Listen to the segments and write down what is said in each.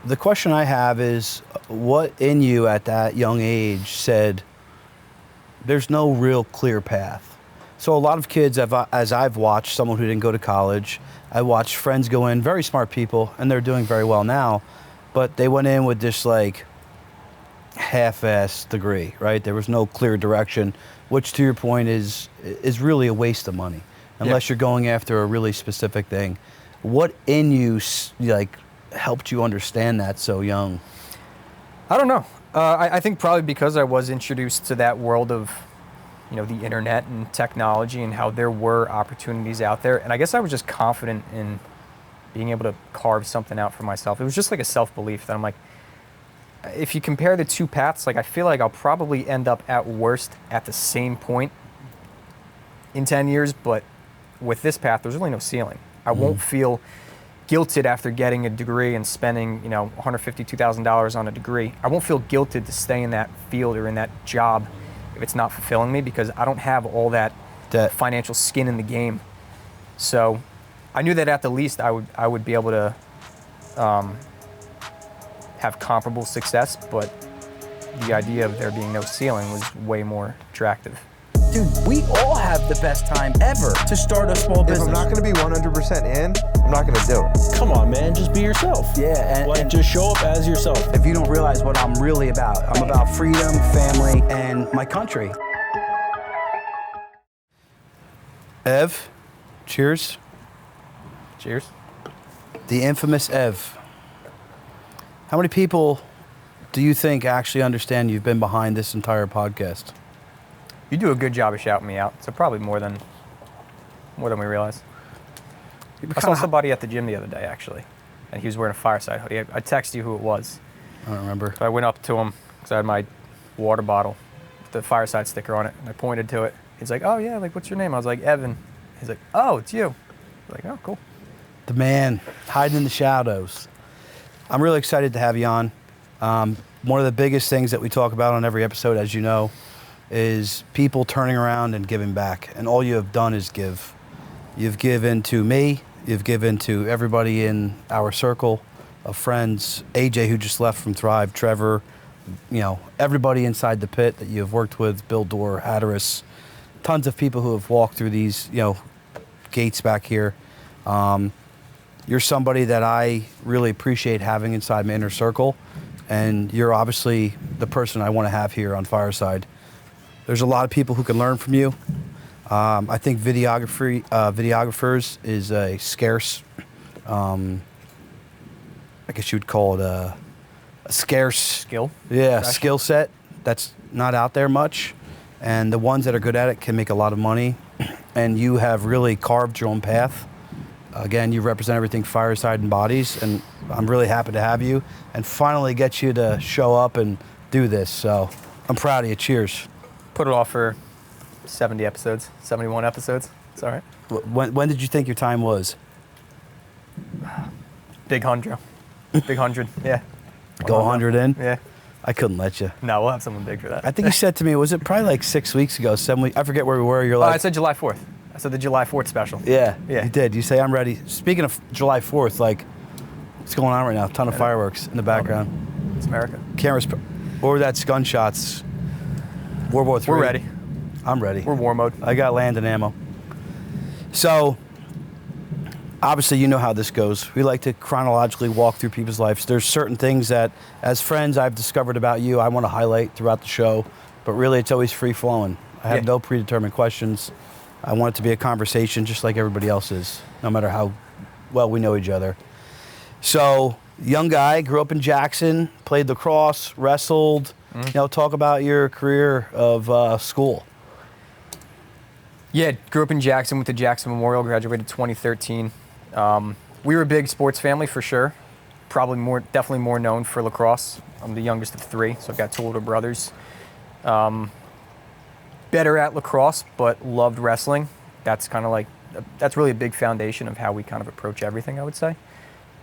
the question I have is, what in you at that young age said, there's no real clear path? So a lot of kids, as I've watched someone who didn't go to college, I watched friends go in, very smart people, and they're doing very well now, but they went in with this like half-ass degree, right? There was no clear direction, which to your point is really a waste of money, unless you're going after a really specific thing. What in you like helped you understand that so young? I don't know. I think probably because I was introduced to that world of, the internet and technology and how there were opportunities out there. And I guess I was just confident in being able to carve something out for myself. It was just like a self-belief that I'm like, if you compare the two paths, like I feel like I'll probably end up at worst at the same point in 10 years, but with this path, there's really no ceiling. I won't feel guilted after getting a degree and spending, $150,000, $2,000 on a degree. I won't feel guilted to stay in that field or in that job if it's not fulfilling me, because I don't have all that financial skin in the game. So I knew that at the least I would be able to have comparable success, but the idea of there being no ceiling was way more attractive. Dude, we all have the best time ever to start a small business. If I'm not going to be 100% in, I'm not going to do it. Come on, man, just be yourself. Yeah, and just show up as yourself. If you don't realize what I'm really about, I'm about freedom, family, and my country. Ev, cheers. Cheers. The infamous Ev. How many people do you think actually understand you've been behind this entire podcast? You do a good job of shouting me out, so probably more than we realize. I saw somebody at the gym the other day, actually, and he was wearing a Fireside hoodie. I texted you who it was. I don't remember. So I went up to him, because I had my water bottle with the Fireside sticker on it, and I pointed to it. He's like, oh yeah, like what's your name? I was like, Evan. He's like, oh, it's you. I was like, oh, cool. The man, hiding in the shadows. I'm really excited to have you on. One of the biggest things that we talk about on every episode, as you know, is people turning around and giving back. And all you have done is give. You've given to me, you've given to everybody in our circle of friends, AJ who just left from Thrive, Trevor, everybody inside the pit that you have worked with, Bill Dorr, Hatteras, tons of people who have walked through these, gates back here. You're somebody that I really appreciate having inside my inner circle, and you're obviously the person I want to have here on Fireside. There's a lot of people who can learn from you. I think videographers is a scarce, I guess you would call it a scarce skill. Yeah, skill set that's not out there much. And the ones that are good at it can make a lot of money. And you have really carved your own path. Again, you represent everything Fireside embodies, and I'm really happy to have you and finally get you to show up and do this. So I'm proud of you. Cheers. Put it off for 70 episodes, 71 episodes. It's all right. When did you think your time was? Big 100. Big 100, yeah. Go 100 in? Yeah. I couldn't let you. No, we'll have someone big for that. I think you said to me, was it probably like 6 weeks ago, 7 weeks? I forget where we were. You're like, I said July 4th. I said the July 4th special. Yeah, Yeah. you did. You say, I'm ready. Speaking of July 4th, like, what's going on right now? A ton of fireworks in the background. It's America. Cameras, or that's gunshots. World War III. We're ready. I'm ready. We're war mode. I got land and ammo. So, obviously, you know how this goes. We like to chronologically walk through people's lives. There's certain things that, as friends, I've discovered about you I want to highlight throughout the show, but really it's always free-flowing. I have no predetermined questions. I want it to be a conversation just like everybody else is, no matter how well we know each other. So, young guy, grew up in Jackson, played lacrosse, wrestled. Talk about your career of school. Yeah, grew up in Jackson, went to Jackson Memorial, graduated 2013. We were a big sports family for sure. Definitely more known for lacrosse. I'm the youngest of three, so I've got two older brothers. Better at lacrosse, but loved wrestling. That's kind of that's really a big foundation of how we kind of approach everything, I would say.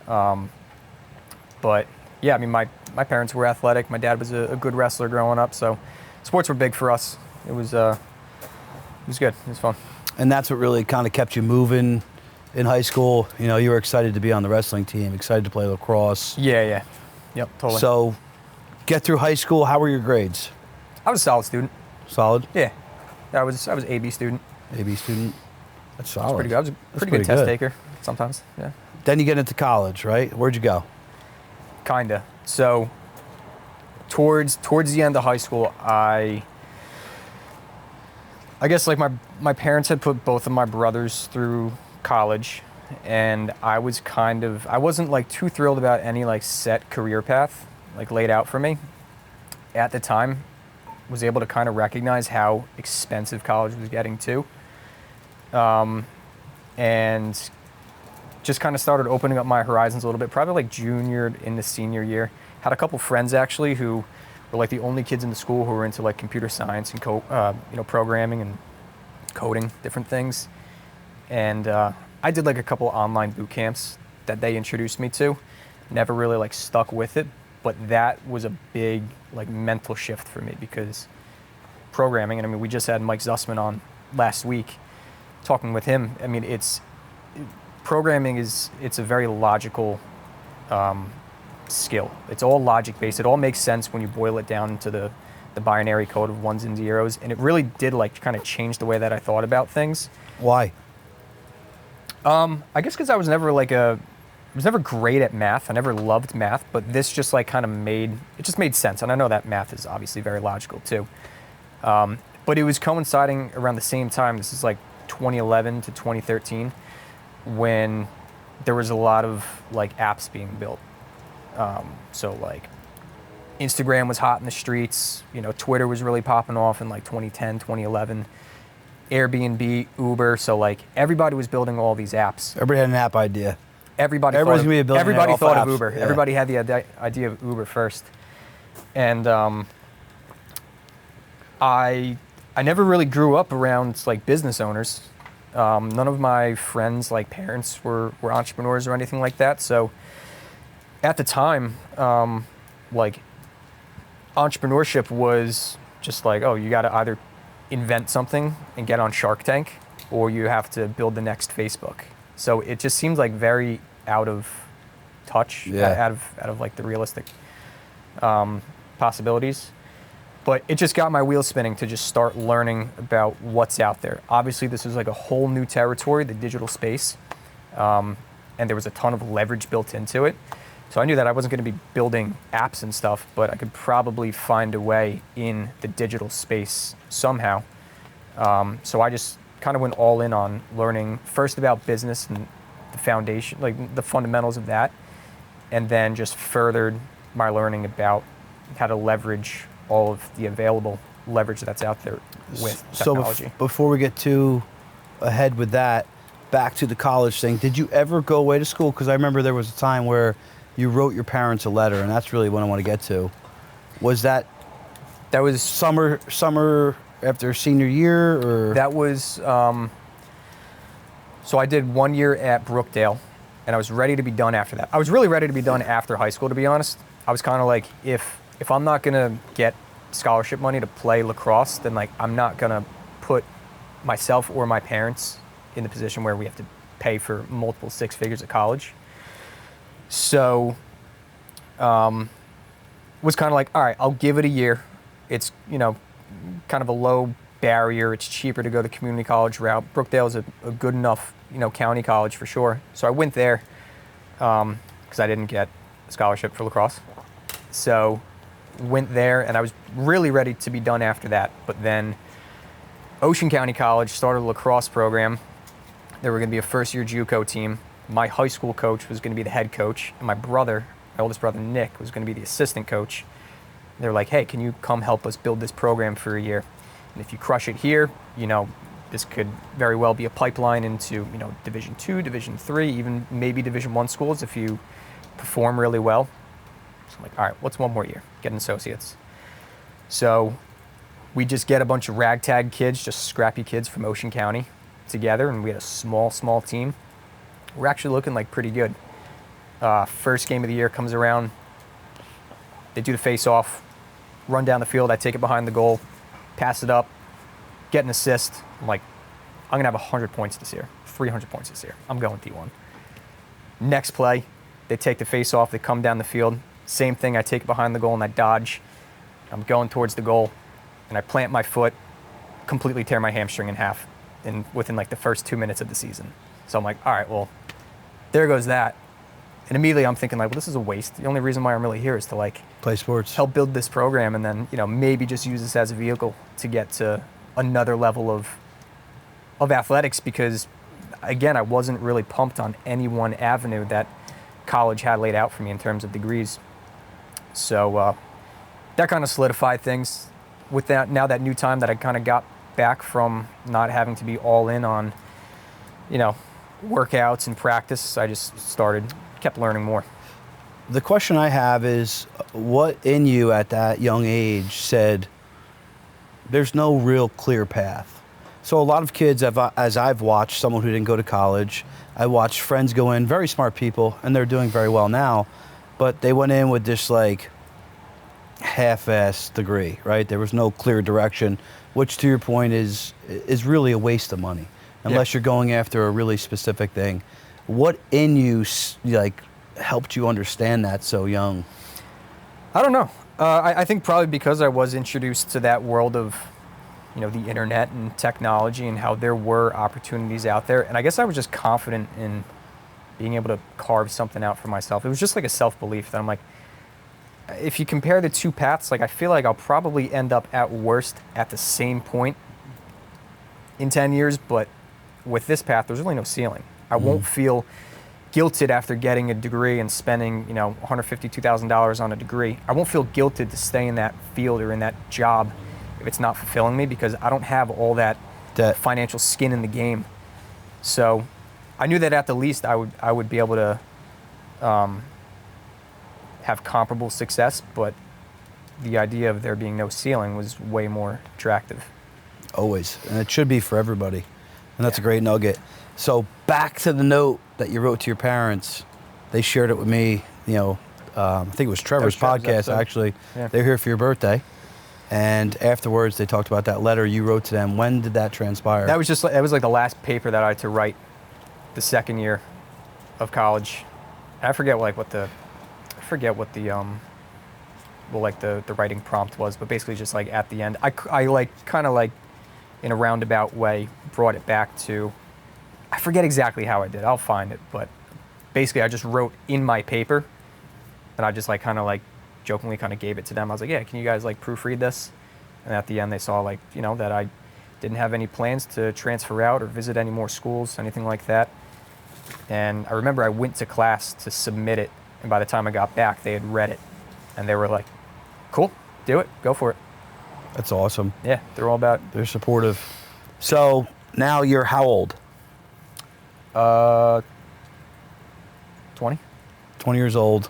But yeah, I mean, my parents were athletic. My dad was a good wrestler growing up, so sports were big for us. It was good. It was fun. And that's what really kind of kept you moving in high school. You were excited to be on the wrestling team, excited to play lacrosse. Yeah. Yep, totally. So, get through high school. How were your grades? I was a solid student. Solid? Yeah. I was AB student. AB student? That's solid. Pretty good. I was a That's pretty good test taker sometimes. Yeah. Then you get into college, right? Where'd you go? Kinda. So towards the end of high school, I guess like my parents had put both of my brothers through college, and I wasn't like too thrilled about any like set career path like laid out for me. At the time, was able to kind of recognize how expensive college was getting too. And just kind of started opening up my horizons a little bit, probably like junior into senior year. Had a couple friends actually who were like the only kids in the school who were into like computer science and programming and coding, different things. And I did like a couple online boot camps that they introduced me to. Never really like stuck with it, but that was a big like mental shift for me because programming, and I mean, we just had Mike Zussman on last week talking with him. I mean, programming it's a very logical skill. It's all logic based. It all makes sense when you boil it down to the binary code of ones and zeros. And it really did like kind of change the way that I thought about things. Why? I guess because I was never great at math. I never loved math, but this just like kind of made sense. And I know that math is obviously very logical too. But it was coinciding around the same time. This is like 2011 to 2013 when there was a lot of like apps being built. So like Instagram was hot in the streets, Twitter was really popping off in like 2010, 2011, Airbnb, Uber. So like everybody was building all these apps. Everybody had an app idea. Everybody Everybody's gonna be building everybody off thought apps. of Uber. Yeah. Everybody had the idea of Uber first. And I never really grew up around like business owners. None of my friends, like parents, were entrepreneurs or anything like that. So at the time, like entrepreneurship was just like, oh, you got to either invent something and get on Shark Tank, or you have to build the next Facebook. So it just seemed like very out of touch, out of like the realistic possibilities. But it just got my wheels spinning to just start learning about what's out there. Obviously, this was like a whole new territory, the digital space, and there was a ton of leverage built into it. So I knew that I wasn't going to be building apps and stuff, but I could probably find a way in the digital space somehow. So I just kind of went all in on learning first about business and the foundation, like the fundamentals of that, and then just furthered my learning about how to leverage all of the available leverage that's out there with technology. So before we get too ahead with that, back to the college thing, did you ever go away to school? Because I remember there was a time where you wrote your parents a letter, and that's really what I want to get to. Was that was summer after senior year, or? That was, so I did 1 year at Brookdale, and I was ready to be done after that. I was really ready to be done after high school, to be honest. I was kind of like, if I'm not going to get scholarship money to play lacrosse, then like I'm not going to put myself or my parents in the position where we have to pay for multiple six figures at college. So was kind of like, all right, I'll give it a year. It's, kind of a low barrier. It's cheaper to go the community college route. Brookdale is a good enough, county college for sure. So I went there because I didn't get a scholarship for lacrosse. So went there, and I was really ready to be done after that. But then Ocean County College started a lacrosse program. There were going to be a first-year JUCO team. My high school coach was going to be the head coach, and my oldest brother Nick, was going to be the assistant coach. They're like, hey, can you come help us build this program for a year? And if you crush it here, this could very well be a pipeline into, Division II, Division III, even maybe Division I schools if you perform really well. So I'm like, all right, what's one more year? Get an associate's. So we just get a bunch of ragtag kids, just scrappy kids from Ocean County together, and we had a small team. We're actually looking like pretty good. First game of the year comes around. They do the face-off, run down the field. I take it behind the goal, pass it up, get an assist. I'm like, I'm going to have 100 points this year, 300 points this year. I'm going D1. Next play, they take the face-off. They come down the field. Same thing, I take it behind the goal and I dodge. I'm going towards the goal and I plant my foot, completely tear my hamstring in half within like the first 2 minutes of the season. So I'm like, all right, well, there goes that. And immediately I'm thinking like, well, this is a waste. The only reason why I'm really here is to like Play sports. help build this program and then, maybe just use this as a vehicle to get to another level of athletics, because again, I wasn't really pumped on any one avenue that college had laid out for me in terms of degrees. So that kind of solidified things. With that, now that new time that I kind of got back from not having to be all in on, workouts and practice, I just kept learning more. The question I have is, what in you at that young age said, there's no real clear path? So a lot of kids, as I've watched someone who didn't go to college, I watched friends go in, very smart people, and they're doing very well now, but they went in with this like half-assed degree, right? There was no clear direction, which to your point is really a waste of money, unless you're going after a really specific thing. What in you like helped you understand that so young? I don't know. I think probably because I was introduced to that world of, the internet and technology and how there were opportunities out there. And I guess I was just confident in being able to carve something out for myself. It was just like a self-belief that I'm like, if you compare the two paths, like I feel like I'll probably end up at worst at the same point in 10 years, but with this path, there's really no ceiling. I won't feel guilted after getting a degree and spending, $150,000, $2,000 on a degree. I won't feel guilted to stay in that field or in that job if it's not fulfilling me, because I don't have all that financial skin in the game. So I knew that at the least I would be able to have comparable success, but the idea of there being no ceiling was way more attractive. Always, and it should be for everybody. And that's a great nugget. So back to the note that you wrote to your parents. They shared it with me, I think it was Trevor's podcast, actually. Yeah. They were here for your birthday. And afterwards, they talked about that letter you wrote to them. When did that transpire? That was like the last paper that I had to write the second year of college. I forget what the writing prompt was, but basically just like at the end, I like kind of like in a roundabout way brought it back to, I forget exactly how I did. I'll find it, but basically I just wrote in my paper, and I just like kind of like jokingly kind of gave it to them. I was like, yeah, can you guys like proofread this? And at the end they saw like, that I didn't have any plans to transfer out or visit any more schools, anything like that. And I remember I went to class to submit it, and by the time I got back, they had read it, and they were like, cool, do it, go for it. That's awesome. Yeah, they're all about. They're supportive. So now you're how old? 20. 20 years old.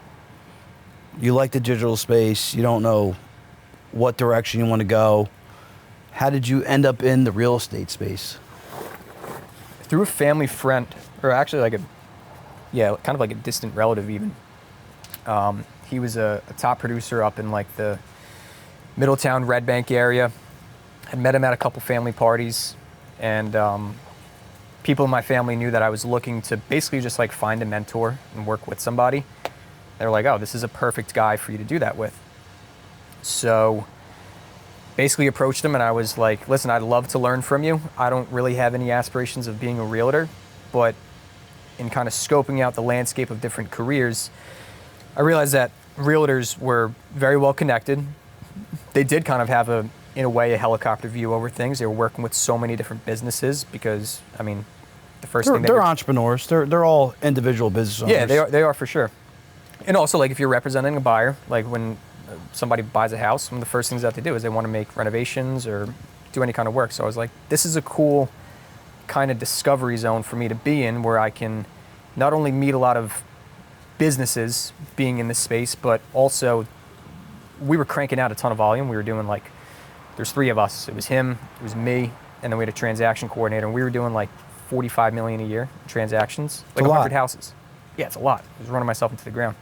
You like the digital space. You don't know what direction you want to go. How did you end up in the real estate space? Through a family friend, or actually kind of like a distant relative even. He was a top producer up in like the Middletown, Red Bank area. I'd met him at a couple family parties, and people in my family knew that I was looking to basically just like find a mentor and work with somebody. They were like, oh, this is a perfect guy for you to do that with. So basically approached him, and I was like, listen, I'd love to learn from you. I don't really have any aspirations of being a realtor, but in kind of scoping out the landscape of different careers, I realized that realtors were very well connected. They did kind of have in a way, a helicopter view over things. They were working with so many different businesses because, the first thing they're entrepreneurs. They're all individual business owners. Yeah, they are for sure. And also, like if you're representing a buyer, like when somebody buys a house, one of the first things that they do is they want to make renovations or do any kind of work. So I was like, this is a cool kind of discovery zone for me to be in, where I can not only meet a lot of businesses being in this space, but also we were cranking out a ton of volume. We were doing like, there's 3 of us. It was him, it was me, and then we had a transaction coordinator, and we were doing like 45 million a year in transactions, like 100 houses. Yeah, it's a lot. I was running myself into the ground.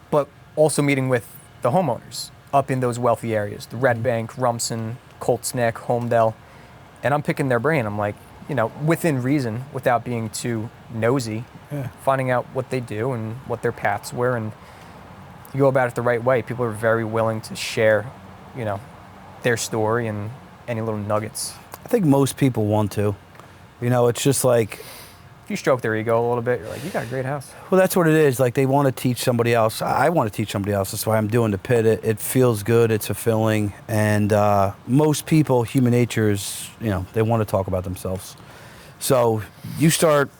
But also meeting with the homeowners up in those wealthy areas, the Red Bank, Rumson, Colts Neck, Homedale, and I'm picking their brain. I'm like, within reason, without being too nosy, finding out what they do and what their paths were, and you go about it the right way. People are very willing to share, their story and any little nuggets. I think most people want to. It's just like, If you stroke their ego a little bit, you're like, you got a great house. well, that's what it is. Like, they want to teach somebody else. I want to teach somebody else. That's why I'm doing the pit. It feels good. It's fulfilling. And most people, human nature is, they want to talk about themselves. So you start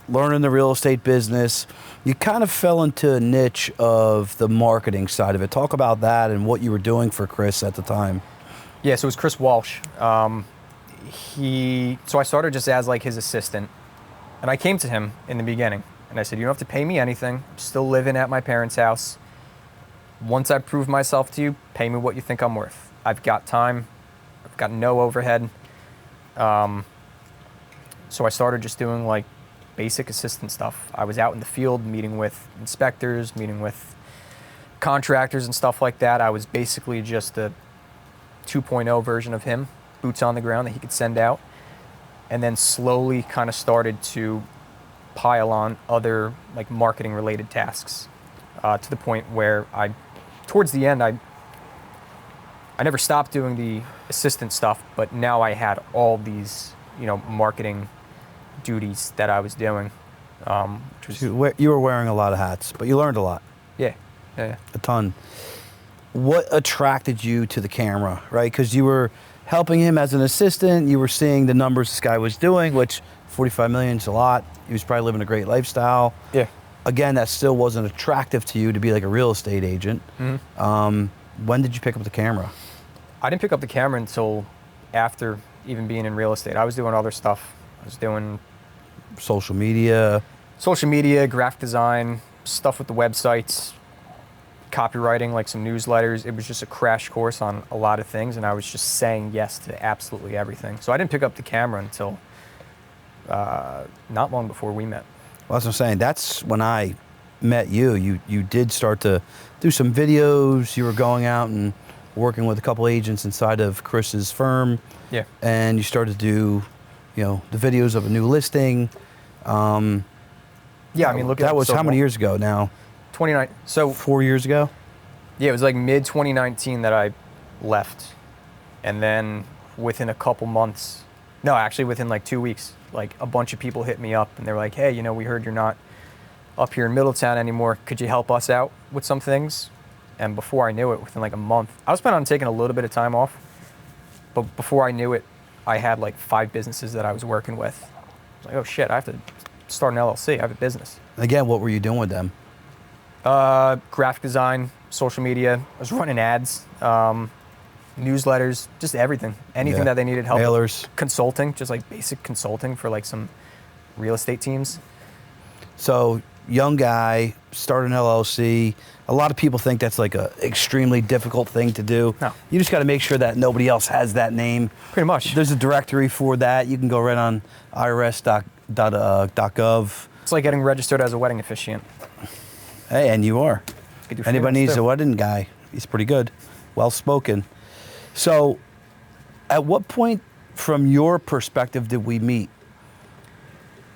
learning the real estate business. You kind of fell into a niche of the marketing side of it. Talk about that and what you were doing for Chris at the time. Yeah, so it was Chris Walsh. So I started just as like his assistant, and I came to him in the beginning, and I said, you don't have to pay me anything. I'm still living at my parents' house. Once I prove myself to you, pay me what you think I'm worth. I've got time. I've got no overhead. So I started just doing like basic assistant stuff. I was out in the field meeting with inspectors, meeting with contractors and stuff like that. I was basically just a 2.0 version of him, boots on the ground that he could send out, and then slowly kind of started to pile on other like marketing related tasks to the point where towards the end, I never stopped doing the assistant stuff, but now I had all these, marketing duties that I was doing. Which was, You were wearing a lot of hats, but you learned a lot. yeah. A ton. What attracted you to the camera, right? Because you were helping him as an assistant. You were seeing the numbers this guy was doing, which 45 million is a lot. He was probably living a great lifestyle. Yeah. Again, that still wasn't attractive to you to be like a real estate agent. Mm-hmm. When did you pick up the camera? I didn't pick up the camera until after even being in real estate. I was doing other stuff. I was doing Social media, graphic design, stuff with the websites, copywriting, like some newsletters. It was just a crash course on a lot of things, and I was just saying yes to absolutely everything. So I didn't pick up the camera until not long before we met. Well, that's what I'm saying. That's when I met you. You did start to do some videos. You were going out and working with a couple agents inside of Chris's firm. Yeah. And you started to do, the videos of a new listing. Yeah, I mean, look at that was how many years ago now? 29. So 4 years ago? yeah, it was like mid 2019 that I left, and then within a couple months, no, actually within like 2 weeks, like a bunch of people hit me up and they were like, hey, we heard you're not up here in Middletown anymore. Could you help us out with some things? And before I knew it, within like a month, I was planning on taking a little bit of time off, but before I knew it, I had like 5 businesses that I was working with. I was like, oh shit, I have to start an LLC. I have a business. Again, what were you doing with them? Graphic design, social media. I was running ads, newsletters, just everything. Anything that they needed help with. Mailers. Consulting, just like basic consulting for like some real estate teams. So, young guy, start an LLC. A lot of people think that's like a extremely difficult thing to do. No. You just got to make sure that nobody else has that name. Pretty much. There's a directory for that. You can go right on irs.gov. It's like getting registered as a wedding officiant. Hey, and you are. Could do Anybody freelance needs too. a wedding guy. He's pretty good, well spoken. So, at what point, from your perspective, did we meet?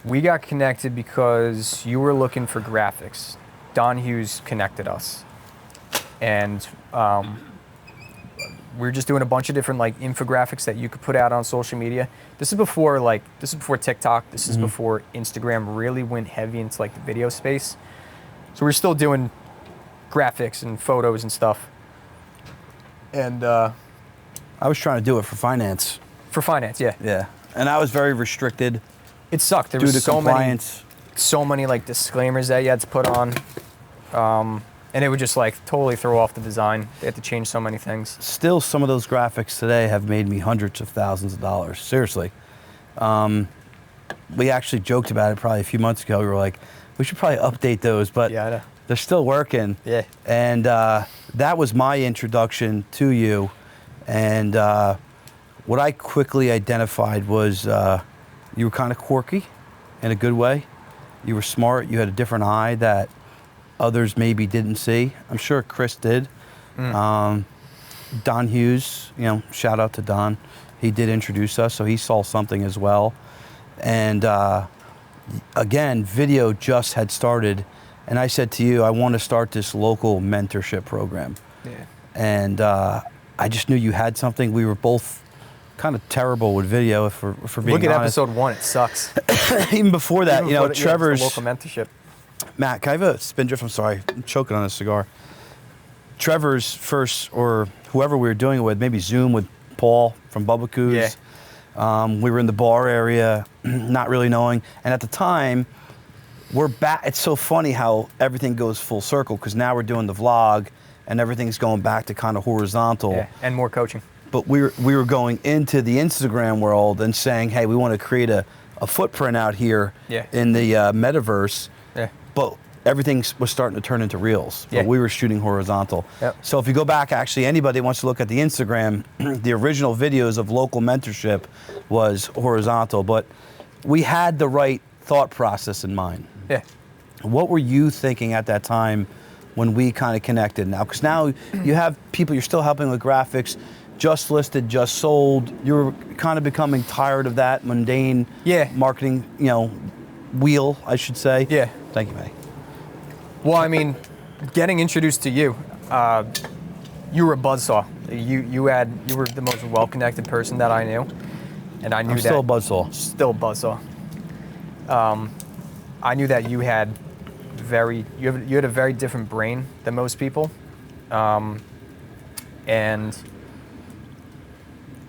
We got connected because you were looking for graphics. Don Hughes connected us, and we were just doing a bunch of different like infographics that you could put out on social media. This is before TikTok. This is before Instagram really went heavy into like the video space. So we're still doing graphics and photos and stuff. And I was trying to do it for finance. for finance, yeah, Yeah, and I was very restricted it sucked. There due to was compliance. so many like disclaimers that you had to put on, and it would just like totally throw off the design. They had to change so many things. Still, some of those graphics today have made me hundreds of thousands of dollars. Seriously. We actually joked about it probably a few months ago. We were like, we should probably update those, but Yeah, I know. they're still working. Yeah. And that was my introduction to you. And what I quickly identified was you were kind of quirky in a good way. You were smart. You had a different eye that others maybe didn't see. I'm sure Chris did. Don Hughes, shout out to Don. He did introduce us, so he saw something as well. And again, video just had started. And I said to you, I want to start this local mentorship program. Yeah. And I just knew you had something. We were both kind of terrible with video, if we're being Look at honest. episode 1, it sucks. Even before that, Even you know, before Trevor's... the local mentorship. Matt, can I have a spin drift? I'm sorry, I'm choking on a cigar. Trevor's first, or whoever we were doing it with, maybe Zoom with Paul from Bubba Coos. Yeah. We were in the bar area, not really knowing. And at the time, we're back. It's so funny how everything goes full circle, because now we're doing the vlog and everything's going back to kind of horizontal. Yeah, and more coaching. But we were going into the Instagram world and saying, hey, we want to create a footprint out here in the metaverse. Yeah. But everything was starting to turn into reels. Yeah. But we were shooting horizontal. Yep. So if you go back, actually, anybody wants to look at the Instagram, the original videos of local mentorship was horizontal. But we had the right thought process in mind. Yeah. What were you thinking at that time when we kind of connected now? Because now you have people, you're still helping with graphics, just listed, just sold. You're kind of becoming tired of that mundane marketing, wheel, I should say. Yeah. Thank you, Matty. Well, I mean, getting introduced to you, you were a buzzsaw. You were the most well-connected person that I knew, and I knew I'm that still a buzzsaw. Still a buzzsaw. I knew that you had you had a very different brain than most people, and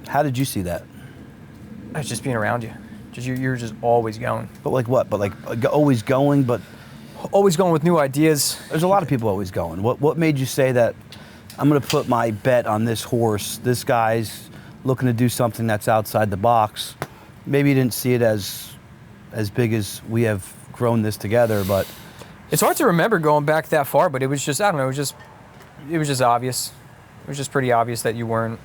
how did you see that? I was just being around you. You're just always going. But like what? But like always going, but always going with new ideas. There's a lot of people always going. What made you say that I'm going to put my bet on this horse? This guy's looking to do something that's outside the box. Maybe you didn't see it as big as we have grown this together, but it's hard to remember going back that far. But it was just, I don't know, it was just obvious. It was just pretty obvious that you weren't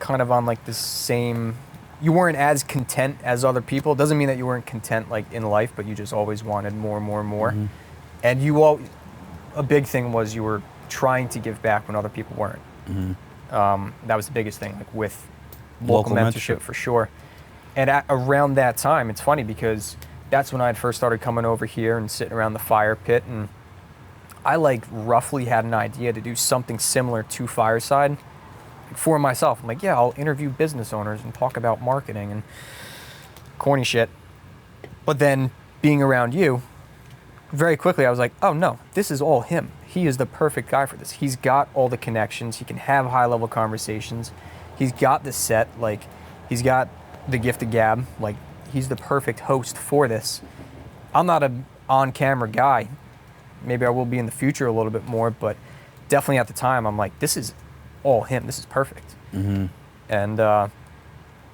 kind of on like the same. You weren't as content as other people. It doesn't mean that you weren't content like in life, but you just always wanted more and more and more. Mm-hmm. And a big thing was you were trying to give back when other people weren't. Mm-hmm. That was the biggest thing, like with local mentorship for sure. And around that time, it's funny because that's when I had first started coming over here and sitting around the fire pit, and I like roughly had an idea to do something similar to Fireside for myself. I'm like, yeah, I'll interview business owners and talk about marketing and corny shit. But then being around you, very quickly I was like, oh no, this is all him. He is the perfect guy for this. He's got all the connections. He can have high level conversations. He's got the set, like he's got the gift of gab. Like he's the perfect host for this. I'm not an on-camera guy. Maybe I will be in the future a little bit more, but definitely at the time I'm like, this is all him. This is perfect. Mm-hmm. And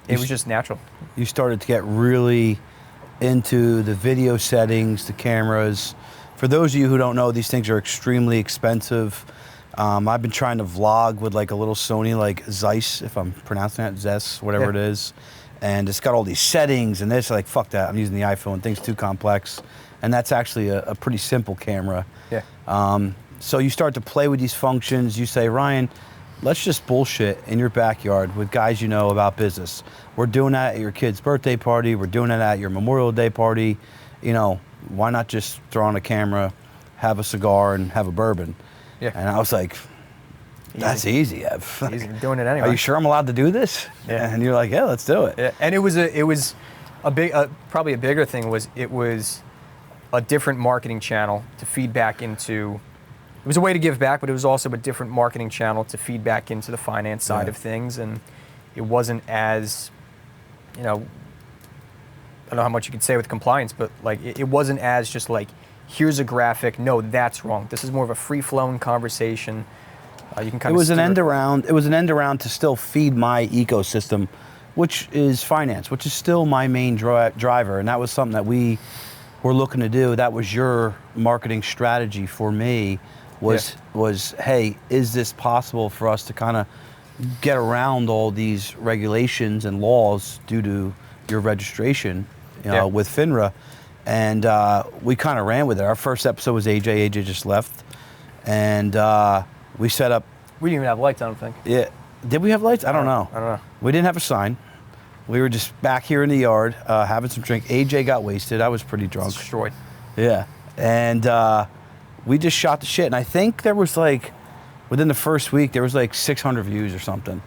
it was just natural. You started to get really into the video settings, the cameras. For those of you who don't know, these things are extremely expensive. I've been trying to vlog with like a little Sony, like Zeiss, if I'm pronouncing that, Zeiss, whatever it is. And it's got all these settings and this, like, fuck that. I'm using the iPhone, things too complex. And that's actually a pretty simple camera. Yeah. So you start to play with these functions. You say, Ryan, let's just bullshit in your backyard with guys you know about business. We're doing that at your kid's birthday party. We're doing it at your Memorial Day party. You know, why not just throw on a camera, have a cigar, and have a bourbon? Yeah. And I was like, that's easy, Ev. Easy. Doing it anyway. Are you sure I'm allowed to do this? Yeah. And you're like, yeah, let's do it. Yeah. And it was a big, probably a bigger thing was it was a different marketing channel to feed back into. It was a way to give back, but it was also a different marketing channel to feed back into the finance side of things. And it wasn't as, I don't know how much you could say with compliance, but like it wasn't as just like, here's a graphic, no, that's wrong. This is more of a free-flowing conversation. You can kind of. It was an end around. It was an end around to still feed my ecosystem, which is finance, which is still my main driver, and that was something that we were looking to do. That was your marketing strategy for me. Was hey, is this possible for us to kind of get around all these regulations and laws due to your registration, with FINRA, and we kind of ran with it. Our first episode was AJ. AJ just left, and we set up. We didn't even have lights, I don't think. Yeah, did we have lights? I don't know. I don't know. We didn't have a sign. We were just back here in the yard having some drink. AJ got wasted. I was pretty drunk. Destroyed. Yeah. And we just shot the shit. And I think there was like, within the first week, there was like 600 views or something.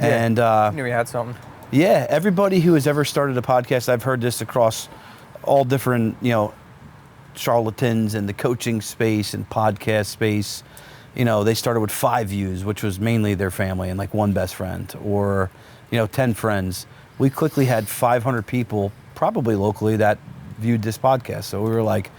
Yeah, And I knew we had something. yeah, everybody who has ever started a podcast, I've heard this across all different, charlatans in the coaching space and podcast space. They started with 5 views, which was mainly their family and like one best friend, or 10 friends. We quickly had 500 people, probably locally, that viewed this podcast. So we were like,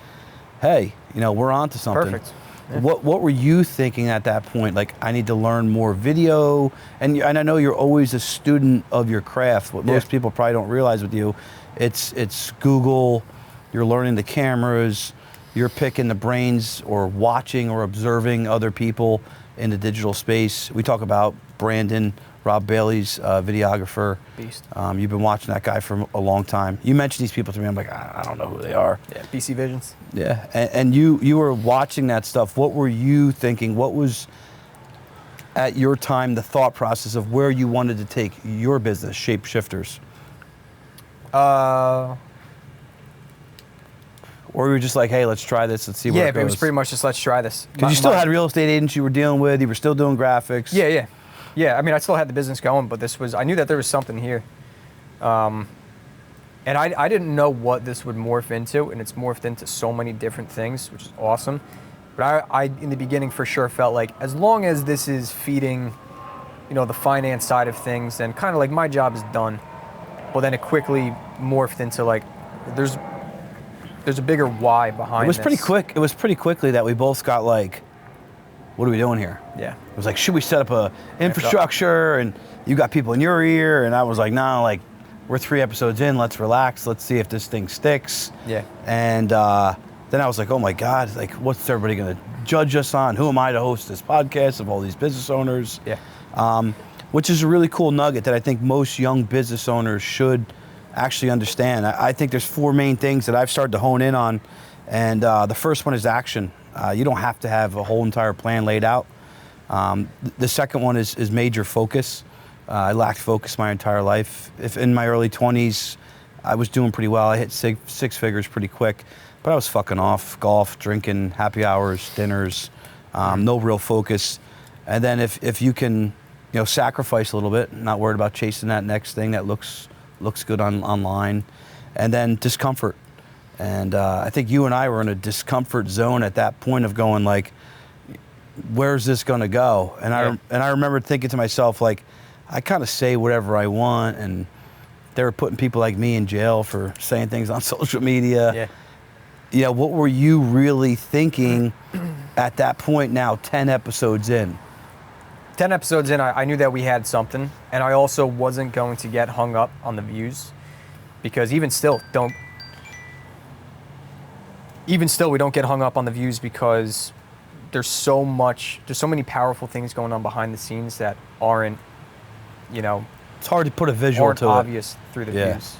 hey, we're on to something. Perfect. Yeah. What were you thinking at that point? Like, I need to learn more video, and I know you're always a student of your craft. What most people probably don't realize with you, it's Google. You're learning the cameras. You're picking the brains, or watching or observing other people in the digital space. We talk about Brandon, Rob Bailey's videographer. Beast. You've been watching that guy for a long time. You mentioned these people to me. I'm like, I don't know who they are. Yeah, BC Visions. Yeah, and you were watching that stuff. What were you thinking? What was, at your time, the thought process of where you wanted to take your business, Shapeshifters? Or you were just like, hey, let's try this, let's see where it goes? Yeah, it was pretty much just let's try this. Because you still had real estate agents you were dealing with. You were still doing graphics. Yeah. I mean, I still had the business going, but I knew that there was something here. And I didn't know what this would morph into, and it's morphed into so many different things, which is awesome. But I in the beginning, for sure, felt like as long as this is feeding, the finance side of things, then kind of like my job is done. Well, then it quickly morphed into like, there's a bigger why behind this. Pretty quick. It was pretty quickly that we both got like, what are we doing here? Yeah. It was like, should we set up a infrastructure? And you got people in your ear, and I was like, no, like, we're 3 episodes in, let's relax, let's see if this thing sticks. Yeah. And then I was like, oh my God, like, what's everybody gonna judge us on? Who am I to host this podcast of all these business owners? Yeah. Which is a really cool nugget that I think most young business owners should actually understand. I think there's 4 main things that I've started to hone in on, and the first one is action. You don't have to have a whole entire plan laid out. The second one is major focus. I lacked focus my entire life. If in my early 20s, I was doing pretty well. I hit 6 figures pretty quick, but I was fucking off, golf, drinking, happy hours, dinners, no real focus. And then if you can, sacrifice a little bit, not worried about chasing that next thing that looks good online, and then discomfort. And I think you and I were in a discomfort zone at that point of going like, where's this gonna go? And I remember thinking to myself, like, I kind of say whatever I want, and they were putting people like me in jail for saying things on social media. Yeah. What were you really thinking at that point now, 10 episodes in? 10 episodes in, I knew that we had something, and I also wasn't going to get hung up on the views, because even still, we don't get hung up on the views, because there's so many powerful things going on behind the scenes that aren't, it's hard to put a visual to it. Obvious through the views.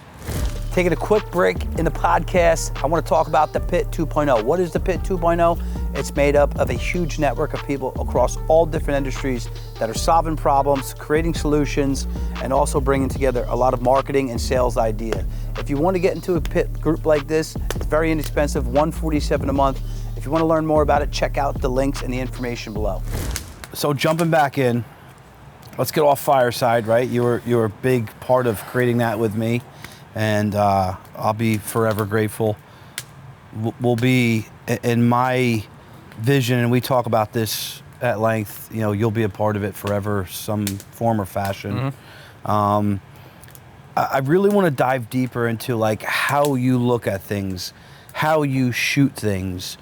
Taking a quick break in the podcast, I want to talk about the Pit 2.0. What is the Pit 2.0? It's made up of a huge network of people across all different industries that are solving problems, creating solutions, and also bringing together a lot of marketing and sales idea. If you want to get into a Pit group like this, it's very inexpensive, $147 a month. If you want to learn more about it, check out the links and the information below. So jumping back in, let's get off Fireside, right? You were a big part of creating that with me, and I'll be forever grateful. We'll be in my vision, and we talk about this at length. You'll be a part of it forever, some form or fashion. Mm-hmm. I really want to dive deeper into like how you look at things, how you shoot things.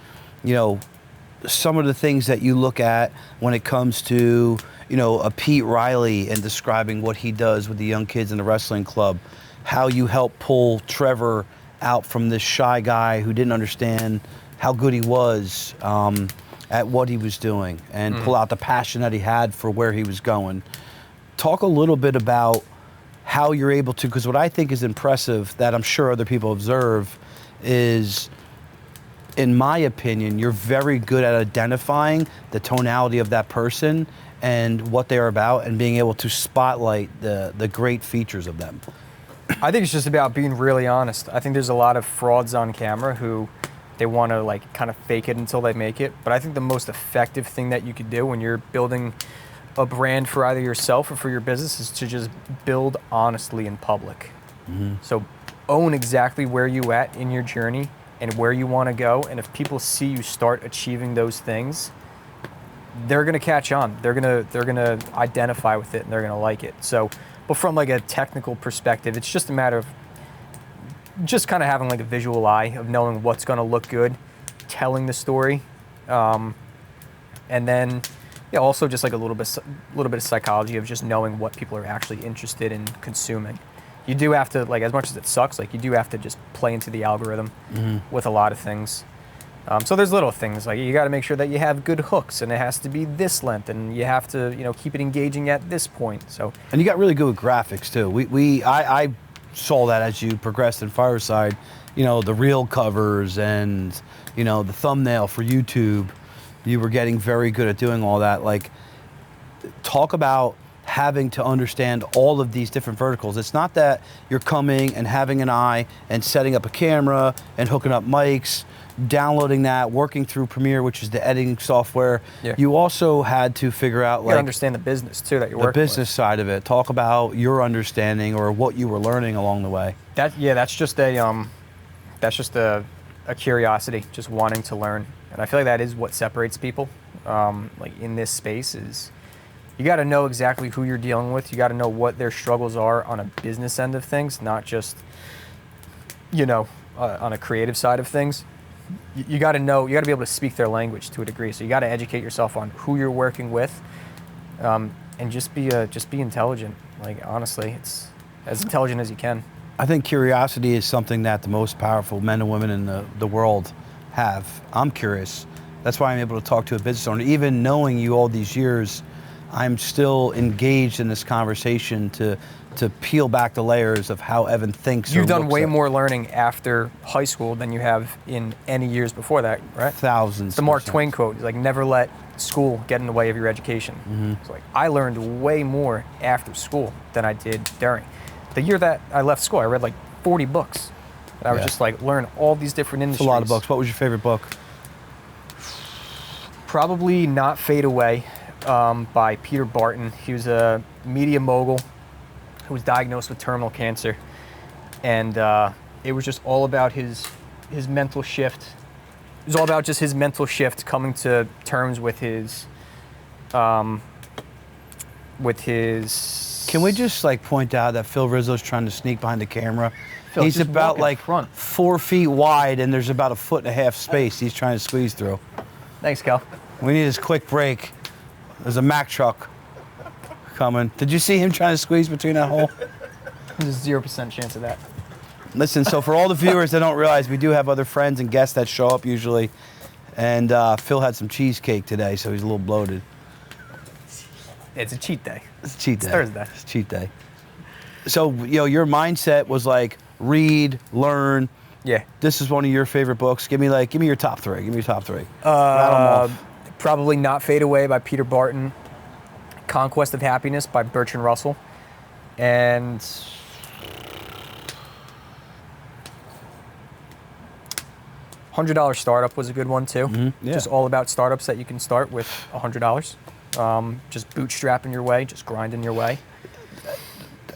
Some of the things that you look at when it comes to a Pete Riley and describing what he does with the young kids in the wrestling club, how you help pull Trevor out from this shy guy who didn't understand how good he was at what he was doing, and pull out the passion that he had for where he was going. Talk a little bit about how you're able to, because what I think is impressive that I'm sure other people observe is, in my opinion, you're very good at identifying the tonality of that person and what they're about, and being able to spotlight the great features of them. I think it's just about being really honest. I think there's a lot of frauds on camera who they want to like kind of fake it until they make it. But I think the most effective thing that you could do when you're building a brand for either yourself or for your business is to just build honestly in public. So own exactly where you at in your journey and where you want to go. And if people see you start achieving those things, they're going to catch on. They're going to identify with it and they're going to like it. So, but from like a technical perspective, it's just a matter of just kind of having like a visual eye of knowing what's going to look good, telling the story, and then also just like a little bit of psychology of just knowing what people are actually interested in consuming. You do have to, like, as much as it sucks, like you do have to just play into the algorithm with a lot of things. So there's little things like you got to make sure that you have good hooks and it has to be this length and you have to keep it engaging at this point. So And you got really good with graphics too. I saw that as you progressed in Fireside, the reel covers and the thumbnail for YouTube. You were getting very good at doing all that. Like, talk about having to understand all of these different verticals. It's not that you're coming and having an eye and setting up a camera and hooking up mics, downloading that, working through Premiere, which is the editing software. Yeah. You also had to figure out you gotta understand the business too that you're working the business with. side of it. Talk about your understanding or what you were learning along the way. That's just a curiosity, just wanting to learn. And I feel like that is what separates people like in this space is you got to know exactly who you're dealing with. You got to know what their struggles are on a business end of things, not just, on a creative side of things. You got to know, you got to be able to speak their language to a degree. So you got to educate yourself on who you're working with, and just be intelligent. Like, honestly, it's as intelligent as you can. I think curiosity is something that the most powerful men and women in the world have. I'm curious. That's why I'm able to talk to a business owner. Even knowing you all these years, I'm still engaged in this conversation to peel back the layers of how Evan thinks. You've done way more learning after high school than you have in any years before that, right? Thousands. The Mark percent. Twain quote is like, never let school get in the way of your education. It's like, I learned way more after school than I did during. The year that I left school, I read like 40 books. And I was just like, learn all these different industries. It's a lot of books. What was your favorite book? Probably Not Fade Away by Peter Barton. He was a media mogul who was diagnosed with terminal cancer. And it was just all about his mental shift. It was all about just his mental shift, coming to terms with his Can we just like point out that Phil Rizzo's trying to sneak behind the camera? Phil, He's just about walk in like front. 4 feet wide and there's about 1.5 feet space he's trying to squeeze through. Thanks, Cal. We need his quick break. There's a Mack truck coming. Did you see him trying to squeeze between that hole? There's a 0% chance of that. Listen, so for all the viewers that don't realize, we do have other friends and guests that show up usually. And Phil had some cheesecake today, so he's a little bloated. It's a cheat day. It's a cheat day. It's Thursday. It's a cheat day. So, your mindset was like, read, learn. Yeah. This is one of your favorite books. Give me your top three. Give me your top three. Rattle 'em off. Probably Not Fade Away by Peter Barton, Conquest of Happiness by Bertrand Russell, and $100 Startup was a good one too. Yeah. Just all about startups that you can start with $100. Just bootstrapping your way, just grinding your way.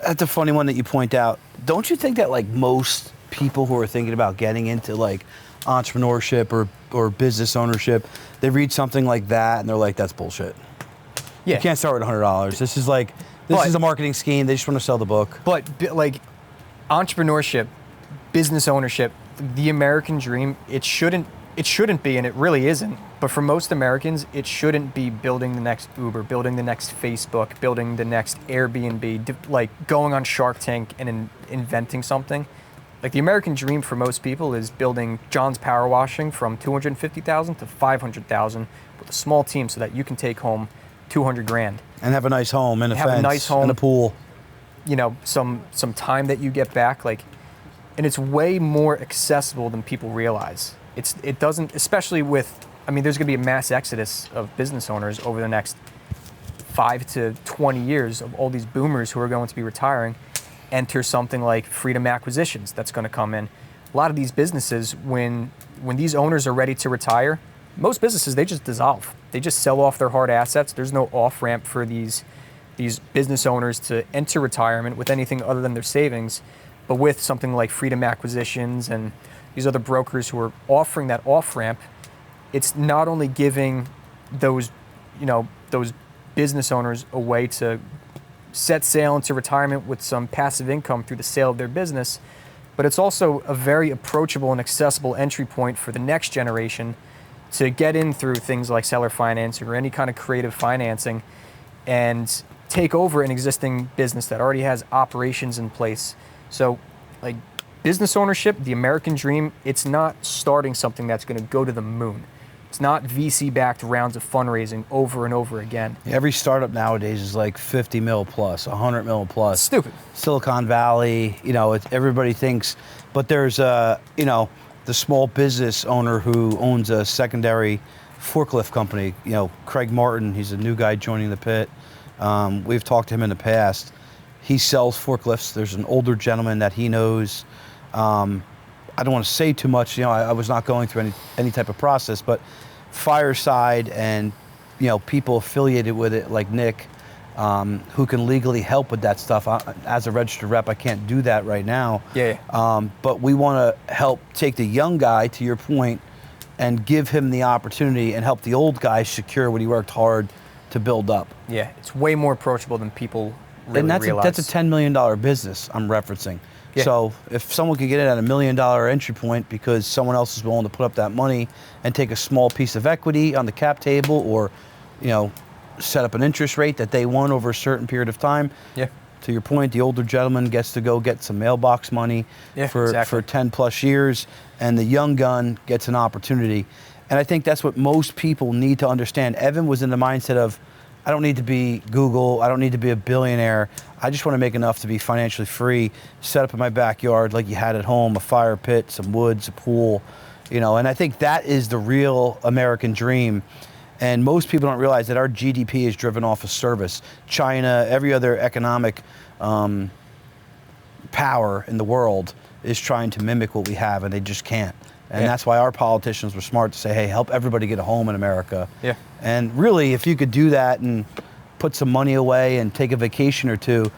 That's a funny one that you point out. Don't you think that like most people who are thinking about getting into like entrepreneurship or business ownership, they read something like that and they're like, that's bullshit. Yeah. You can't start with $100. This is a marketing scheme. They just want to sell the book. But like entrepreneurship, business ownership, the American dream, it shouldn't be, and it really isn't. But for most Americans, it shouldn't be building the next Uber, building the next Facebook, building the next Airbnb, like going on Shark Tank and inventing something. Like the American dream for most people is building John's Power Washing from $250,000 to $500,000 with a small team so that you can take home $200,000 And have a nice home and a have fence a nice home and a pool. Some time that you get back, and it's way more accessible than people realize. It doesn't, especially with, there's gonna be a mass exodus of business owners over the next 5 to 20 years of all these boomers who are going to be retiring. enter something like Freedom Acquisitions that's going to come in. A lot of these businesses, when these owners are ready to retire, most businesses, they just dissolve. They just sell off their hard assets. There's no off-ramp for these business owners to enter retirement with anything other than their savings. But with something like Freedom Acquisitions and these other brokers who are offering that off-ramp, it's not only giving those business owners a way to set sail into retirement with some passive income through the sale of their business, but it's also a very approachable and accessible entry point for the next generation to get in through things like seller financing or any kind of creative financing and take over an existing business that already has operations in place. So, like, business ownership, the American dream, it's not starting something that's going to go to the moon. It's not VC-backed rounds of fundraising over and over again. Every startup nowadays is like 50 mil plus, 100 mil plus. Stupid. Silicon Valley, everybody thinks, but there's the small business owner who owns a secondary forklift company. Craig Martin, he's a new guy joining the pit. We've talked to him in the past. He sells forklifts. There's an older gentleman that he knows. I don't want to say too much. I was not going through any type of process, but Fireside and people affiliated with it like Nick, who can legally help with that stuff. As a registered rep, I can't do that right now. Yeah. But we want to help take the young guy, to your point, and give him the opportunity and help the old guy secure what he worked hard to build up. Yeah, it's way more approachable than people really realize. That's a $10 million business I'm referencing. Yeah. So if someone could get it at $1 million entry point because someone else is willing to put up that money and take a small piece of equity on the cap table, or set up an interest rate that they want over a certain period of time. Yeah. To your point, the older gentleman gets to go get some mailbox money for 10 plus years, and the young gun gets an opportunity. And I think that's what most people need to understand. Evan was in the mindset of, I don't need to be Google, I don't need to be a billionaire. I just want to make enough to be financially free, set up in my backyard like you had at home, a fire pit, some woods, a pool, and I think that is the real American dream. And most people don't realize that our GDP is driven off of service. China, every other economic power in the world is trying to mimic what we have, and they just can't. And that's why our politicians were smart to say, hey, help everybody get a home in America. Yeah. And really, if you could do that and put some money away and take a vacation or two,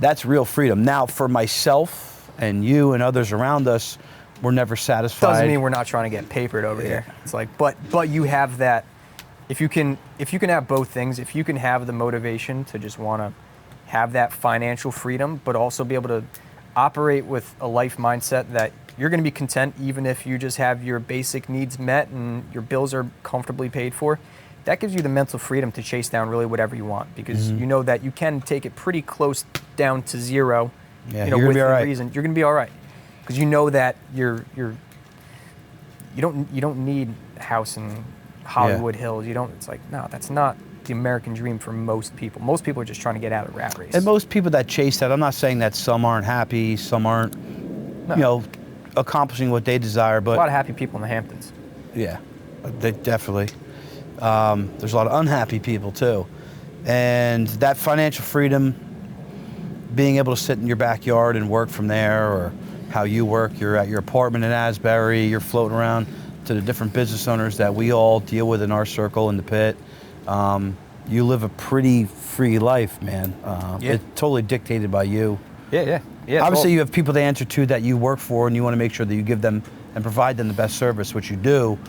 that's real freedom. Now, for myself and you and others around us, we're never satisfied. Doesn't mean we're not trying to get papered over here. It's like, but you have that. If you can have both things, if you can have the motivation to just want to have that financial freedom, but also be able to operate with a life mindset that you're going to be content even if you just have your basic needs met and your bills are comfortably paid for, that gives you the mental freedom to chase down really whatever you want, because you know that you can take it pretty close down to zero. Yeah, you're gonna be all right. Reason. You're going to be all right, because you know that you don't need a house in Hollywood Hills. You don't. It's like, no, that's not the American dream for most people. Most people are just trying to get out of the rat race. And most people that chase that, I'm not saying that some aren't happy, some aren't, accomplishing what they desire, but a lot of happy people in the Hamptons. Yeah, they definitely. There's a lot of unhappy people too, and that financial freedom, being able to sit in your backyard and work from there, or how you work, you're at your apartment in Asbury, you're floating around to the different business owners that we all deal with in our circle in the pit. You live a pretty free life, man. It's totally dictated by you. Yeah. Obviously, you have people to answer to that you work for, and you want to make sure that you give them and provide them the best service, which you do.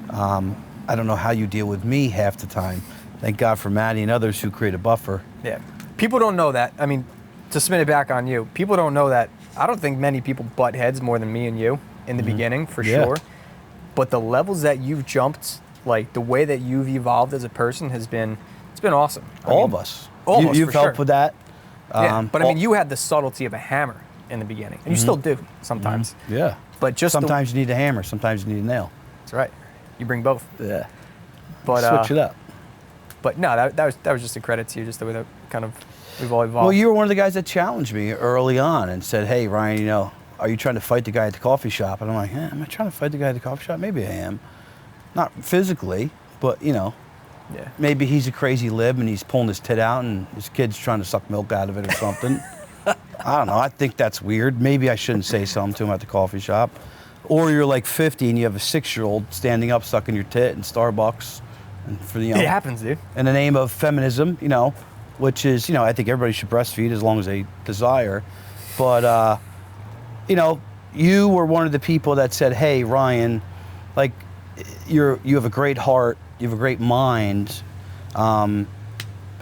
I don't know how you deal with me half the time. Thank God for Maddie and others who create a buffer. Yeah. People don't know that. I mean, to spin it back on you, people don't know that. I don't think many people butt heads more than me and you in the beginning, for sure. But the levels that you've jumped, like the way that you've evolved as a person it's been awesome. All of us. You've helped with that. But I mean, you had the subtlety of a hammer in the beginning, and you still do sometimes. Yeah. But just sometimes you need a hammer, sometimes you need a nail. That's right. You bring both. Yeah. But switch it up. But no, that was just a credit to you, just the way that kind of we've all evolved. Well, you were one of the guys that challenged me early on and said, "Hey, Ryan, are you trying to fight the guy at the coffee shop?" And I'm like, "Am I trying to fight the guy at the coffee shop? Maybe I am. Not physically, but maybe he's a crazy lib and he's pulling his tit out and his kid's trying to suck milk out of it or something." I don't know. I think that's weird. Maybe I shouldn't say something to him at the coffee shop. Or you're like 50 and you have a 6-year-old standing up, sucking your tit in Starbucks, and for the It happens, dude. in the name of feminism, which is, I think everybody should breastfeed as long as they desire. But you were one of the people that said, "Hey, Ryan, like, you have a great heart, you have a great mind." And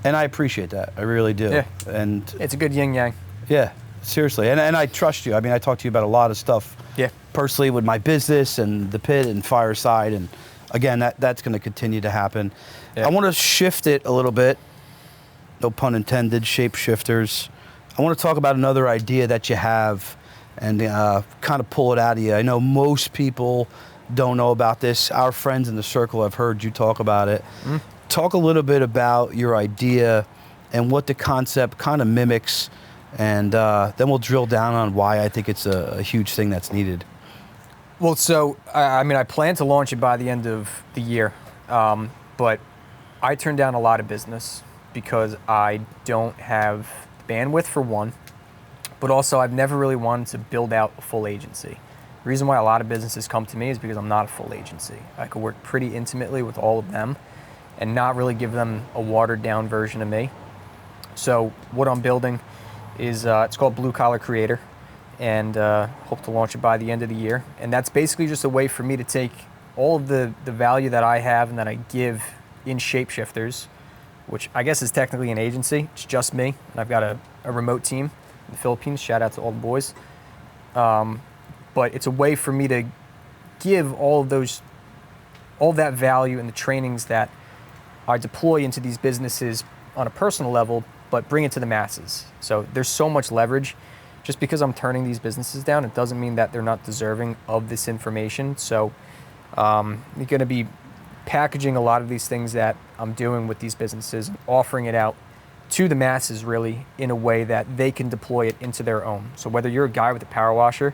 I appreciate that. I really do. Yeah. And It's a good yin-yang. yeah, seriously. And I trust you. I mean, I talk to you about a lot of stuff Yeah. personally with my business and the pit and Fireside. And again, that's going to continue to happen. Yeah. I want to shift it a little bit. No pun intended, Shapeshifters. I want to talk about another idea that you have and kind of pull it out of you. I know most people don't know about this. Our friends in the circle have heard you talk about it. Talk a little bit about your idea and what the concept kind of mimics, and then we'll drill down on why I think it's a huge thing that's needed. Well, so, I plan to launch it by the end of the year, but I turned down a lot of business because I don't have bandwidth for one, but also I've never really wanted to build out a full agency. The reason why a lot of businesses come to me is because I'm not a full agency. I could work pretty intimately with all of them and not really give them a watered down version of me. So what I'm building is, it's called Blue Collar Creator, and hope to launch it by the end of the year. And that's basically just a way for me to take all of the value that I have and that I give in Shapeshifters, which I guess is technically an agency. It's just me, and I've got a remote team in the Philippines. Shout out to all the boys. But it's a way for me to give all that value and the trainings that I deploy into these businesses on a personal level, but bring it to the masses. So there's so much leverage. Just because I'm turning these businesses down, it doesn't mean that they're not deserving of this information. So I'm going to be packaging a lot of these things that I'm doing with these businesses, offering it out to the masses really in a way that they can deploy it into their own. So whether you're a guy with a power washer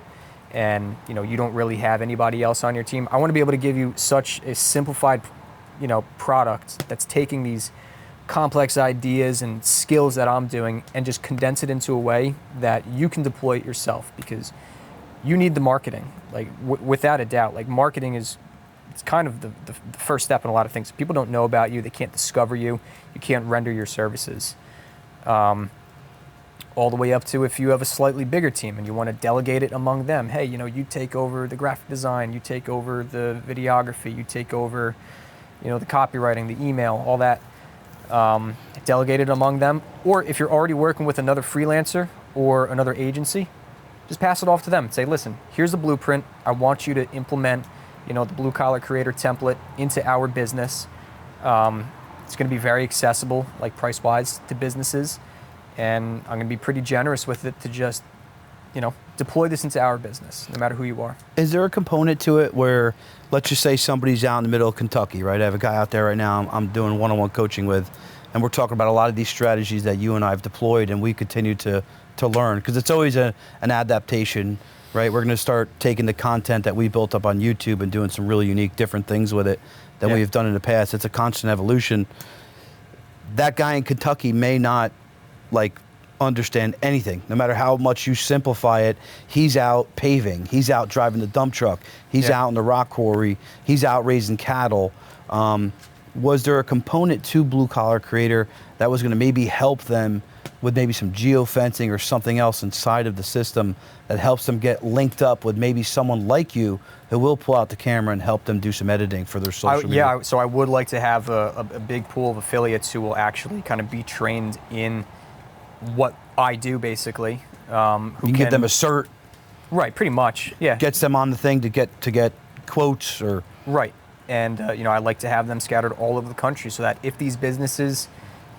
and you don't really have anybody else on your team, I want to be able to give you such a simplified product that's taking these complex ideas and skills that I'm doing and just condense it into a way that you can deploy it yourself, because you need the marketing, like without a doubt. Like, marketing it's kind of the first step in a lot of things. People don't know about you, they can't discover you, you can't render your services. All the way up to if you have a slightly bigger team and you want to delegate it among them. Hey, you take over the graphic design, you take over the videography, you take over the copywriting, the email, all that. Delegate it among them. Or if you're already working with another freelancer or another agency, just pass it off to them. Say, listen, here's the blueprint. I want you to implement, the Blue Collar Creator template into our business. It's going to be very accessible, like price-wise, to businesses. And I'm going to be pretty generous with it to just, deploy this into our business, no matter who you are. Is there a component to it where, let's just say somebody's out in the middle of Kentucky, right? I have a guy out there right now I'm doing one-on-one coaching with, and we're talking about a lot of these strategies that you and I have deployed, and we continue to learn, because it's always an adaptation, right? We're going to start taking the content that we built up on YouTube and doing some really unique, different things with it than we've done in the past. It's a constant evolution. That guy in Kentucky may not understand anything. No matter how much you simplify it, he's out paving, he's out driving the dump truck, he's out in the rock quarry, he's out raising cattle. Was there a component to Blue Collar Creator that was going to maybe help them with maybe some geofencing or something else inside of the system that helps them get linked up with maybe someone like you who will pull out the camera and help them do some editing for their social media? Yeah, so I would like to have a big pool of affiliates who will actually kind of be trained in what I do, basically. You can give them a cert. Right, pretty much, yeah. Gets them on the thing to get quotes or... Right, and I like to have them scattered all over the country so that if these businesses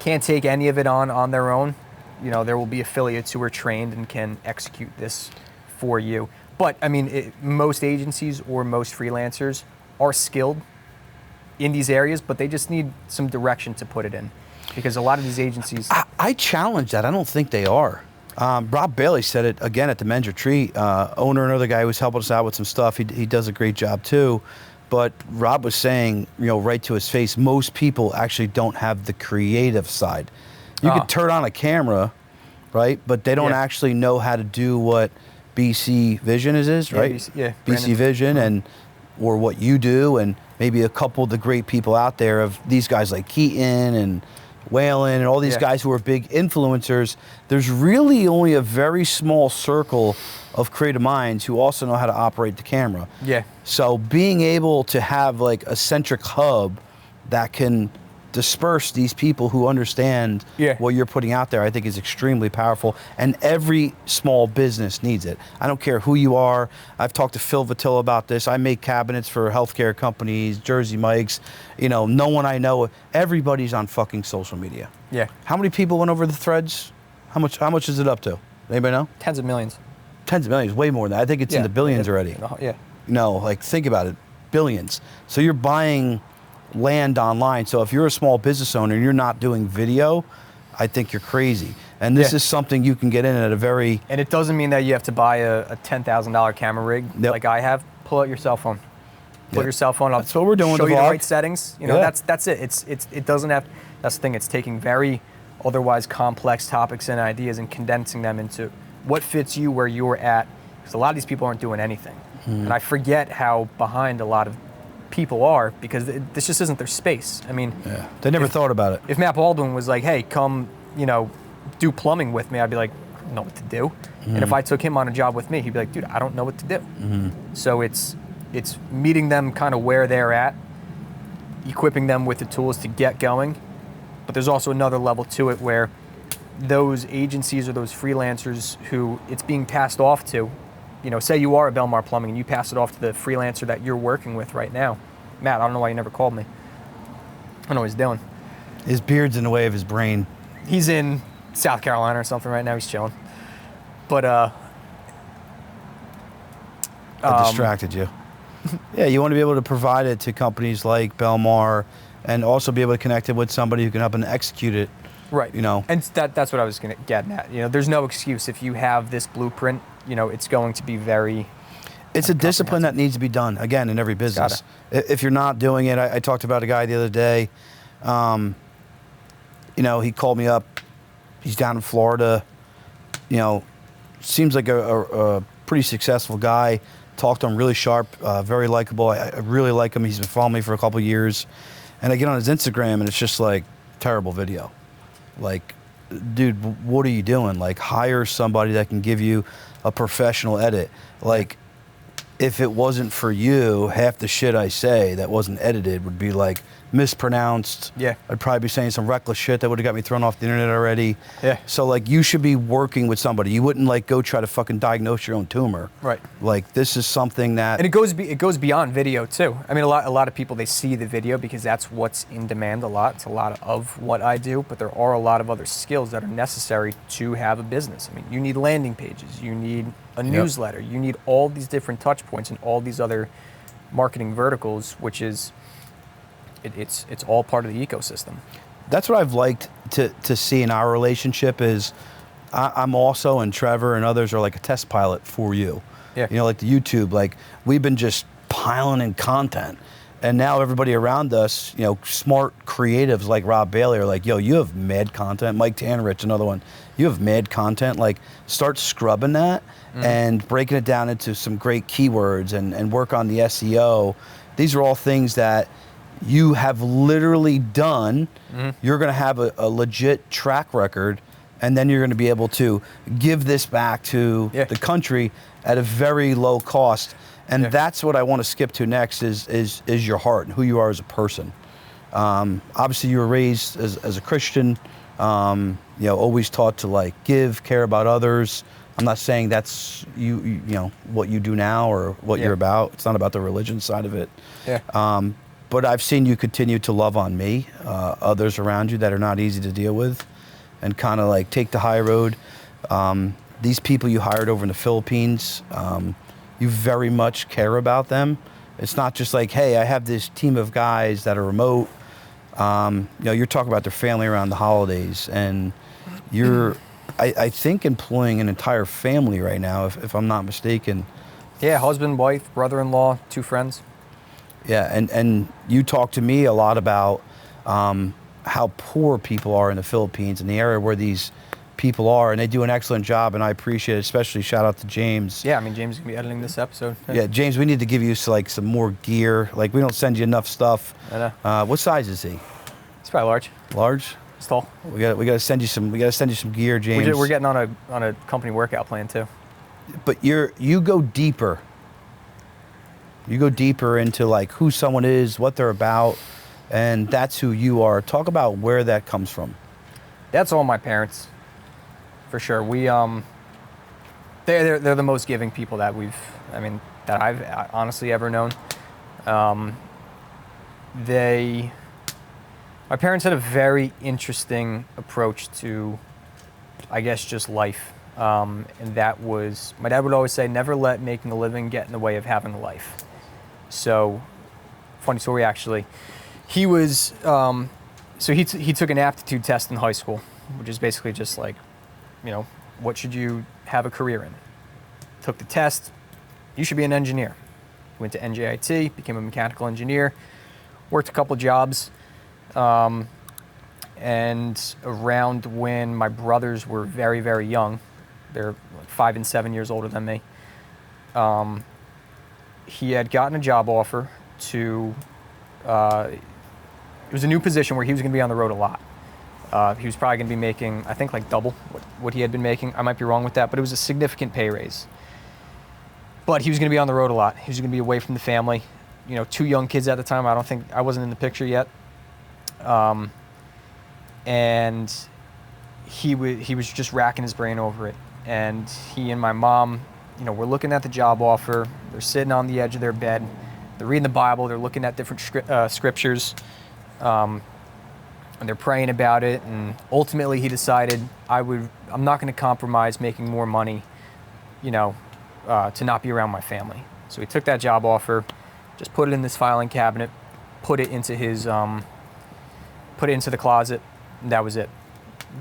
can't take any of it on their own, there will be affiliates who are trained and can execute this for you. But, most agencies or most freelancers are skilled in these areas, but they just need some direction to put it in. Because a lot of these agencies... I challenge that. I don't think they are. Rob Bailey said it again at the men's retreat. Owner, another guy who's helping us out with some stuff. He does a great job too. But Rob was saying, right to his face, most people actually don't have the creative side. You could turn on a camera right? But they don't Yeah. actually know how to do what BC Vision is, right? BC BC Vision and or what you do, and maybe a couple of the great people out there of these guys like Keaton and Whalen and all these Yeah. guys who are big influencers. There's really only a very small circle of creative minds who also know how to operate the camera. Yeah. So being able to have like a centric hub that can disperse these people who understand Yeah. what you're putting out there, I think is extremely powerful. And every small business needs it. I don't care who you are. I've talked to Phil Vitilla about this. I make cabinets for healthcare companies, Jersey Mike's, no one I know. Everybody's on fucking social media. Yeah. How many people went over the threads? How much is it up to? Anybody know? Tens of millions. Tens of millions, way more than that. I think it's in the billions already. Yeah. No, like think about it, billions. So you're buying land online. So if you're a small business owner and you're not doing video, I think you're crazy. And this Yeah. is something you can get in at a very... And it doesn't mean that you have to buy a $10,000 camera rig like I have. Pull out your cell phone. Pull Yep. your cell phone up. That's what we're doing with Show the you the vlog. right settings. Yeah. That's it. It doesn't have. That's the thing. It's taking very otherwise complex topics and ideas and condensing them into what fits you where you're at. Because a lot of these people aren't doing anything, and I forget how behind a lot of people are because this just isn't their space. I mean, Yeah, they never thought about it. if Matt Baldwin was like, "Hey, come, do plumbing with me," I'd be like, "I don't know what to do." And if I took him on a job with me, he'd be like, "Dude, I don't know what to do." So it's meeting them kind of where they're at, equipping them with the tools to get going. But there's also another level to it where those agencies or those freelancers who it's being passed off to, say you are a Belmar Plumbing and you pass it off to the freelancer that you're working with right now. Matt, I don't know why you never called me. I don't know what he's doing. His beard's in the way of his brain. He's in South Carolina or something right now. He's chilling. But I distracted you. Yeah, you want to be able to provide it to companies like Belmar and also be able to connect it with somebody who can help and execute it. right, And that's what I was gonna get at. There's no excuse if you have this blueprint. It's going to be very. it's a discipline that needs to be done, again, in every business. If you're not doing it, I talked about a guy the other day. He called me up. He's down in Florida. Seems like a pretty successful guy. Talked to him really sharp, very likable. I really like him. He's been following me for a couple of years. And I get on his Instagram and it's just like terrible video. Like, dude, what are you doing? Like, hire somebody that can give you a professional edit. Like, if it wasn't for you, half the shit I say that wasn't edited would be like mispronounced. Yeah. I'd probably be saying some reckless shit that would have got me thrown off the internet already. Yeah. So like you should be working with somebody. You wouldn't like go try to fucking diagnose your own tumor. Right. Like this is something that And it goes beyond video too. I mean, a lot of people, they see the video because that's what's in demand a lot. It's a lot of what I do, but there are a lot of other skills that are necessary to have a business. I mean, you need landing pages, you need a newsletter, you need all these different touch points and all these other marketing verticals, which is it's all part of the ecosystem. That's what I've liked to see in our relationship is I'm also, and Trevor and others are like a test pilot for you. Yeah. Like the YouTube, like we've been just piling in content. And now everybody around us, smart creatives like Rob Bailey are like, yo, you have mad content. Mike Tanrich, another one. You have mad content. Like start scrubbing that and breaking it down into some great keywords and work on the SEO. These are all things that you have literally done. You're going to have a legit track record, and then you're going to be able to give this back to the country at a very low cost. And that's what I want to skip to next is your heart and who you are as a person. Obviously, you were raised as a Christian, always taught to like give, care about others. I'm not saying that's you what you do now or what you're about. It's not about the religion side of it. But I've seen you continue to love on me, others around you that are not easy to deal with, and kind of like take the high road. These people you hired over in the Philippines, you very much care about them. It's not just like, hey, I have this team of guys that are remote. You're talking about their family around the holidays, and you're, I think, employing an entire family right now, if I'm not mistaken. Yeah, husband, wife, brother-in-law, 2 friends. Yeah, and you talk to me a lot about how poor people are in the Philippines, in the area where these people are, and they do an excellent job, and I appreciate it. Especially shout out to James. Yeah, I mean, James is going to be editing this episode. Yeah, James, we need to give you some more gear. Like, we don't send you enough stuff. I know. What size is he? It's probably large. Large? It's tall. We got to send you some gear, James. We're getting on a company workout plan too. But you go deeper. You go deeper into like who someone is, what they're about, and that's who you are. Talk about where that comes from. That's all my parents, for sure. We they're the most giving people that I've honestly ever known. My parents had a very interesting approach to, I guess, just life. And that was, my dad would always say, never let making a living get in the way of having a life. So, funny story actually. He was, he took an aptitude test in high school, which is basically just like, what should you have a career in? Took the test, you should be an engineer. Went to NJIT, became a mechanical engineer, worked a couple jobs, and around when my brothers were very, very young, they're like 5 and 7 years older than me, he had gotten a job offer to, it was a new position where he was going to be on the road a lot. He was probably going to be making, I think, like double what he had been making. I might be wrong with that, but it was a significant pay raise. But he was going to be on the road a lot. He was going to be away from the family. 2 young kids at the time. I wasn't in the picture yet. And he was just racking his brain over it. And he and my mom, were looking at the job offer. They're sitting on the edge of their bed. They're reading the Bible. They're looking at different scriptures. And they're praying about it. And ultimately he decided, I'm not going to compromise making more money, to not be around my family. So he took that job offer, just put it in this filing cabinet, put it into the closet, and that was it.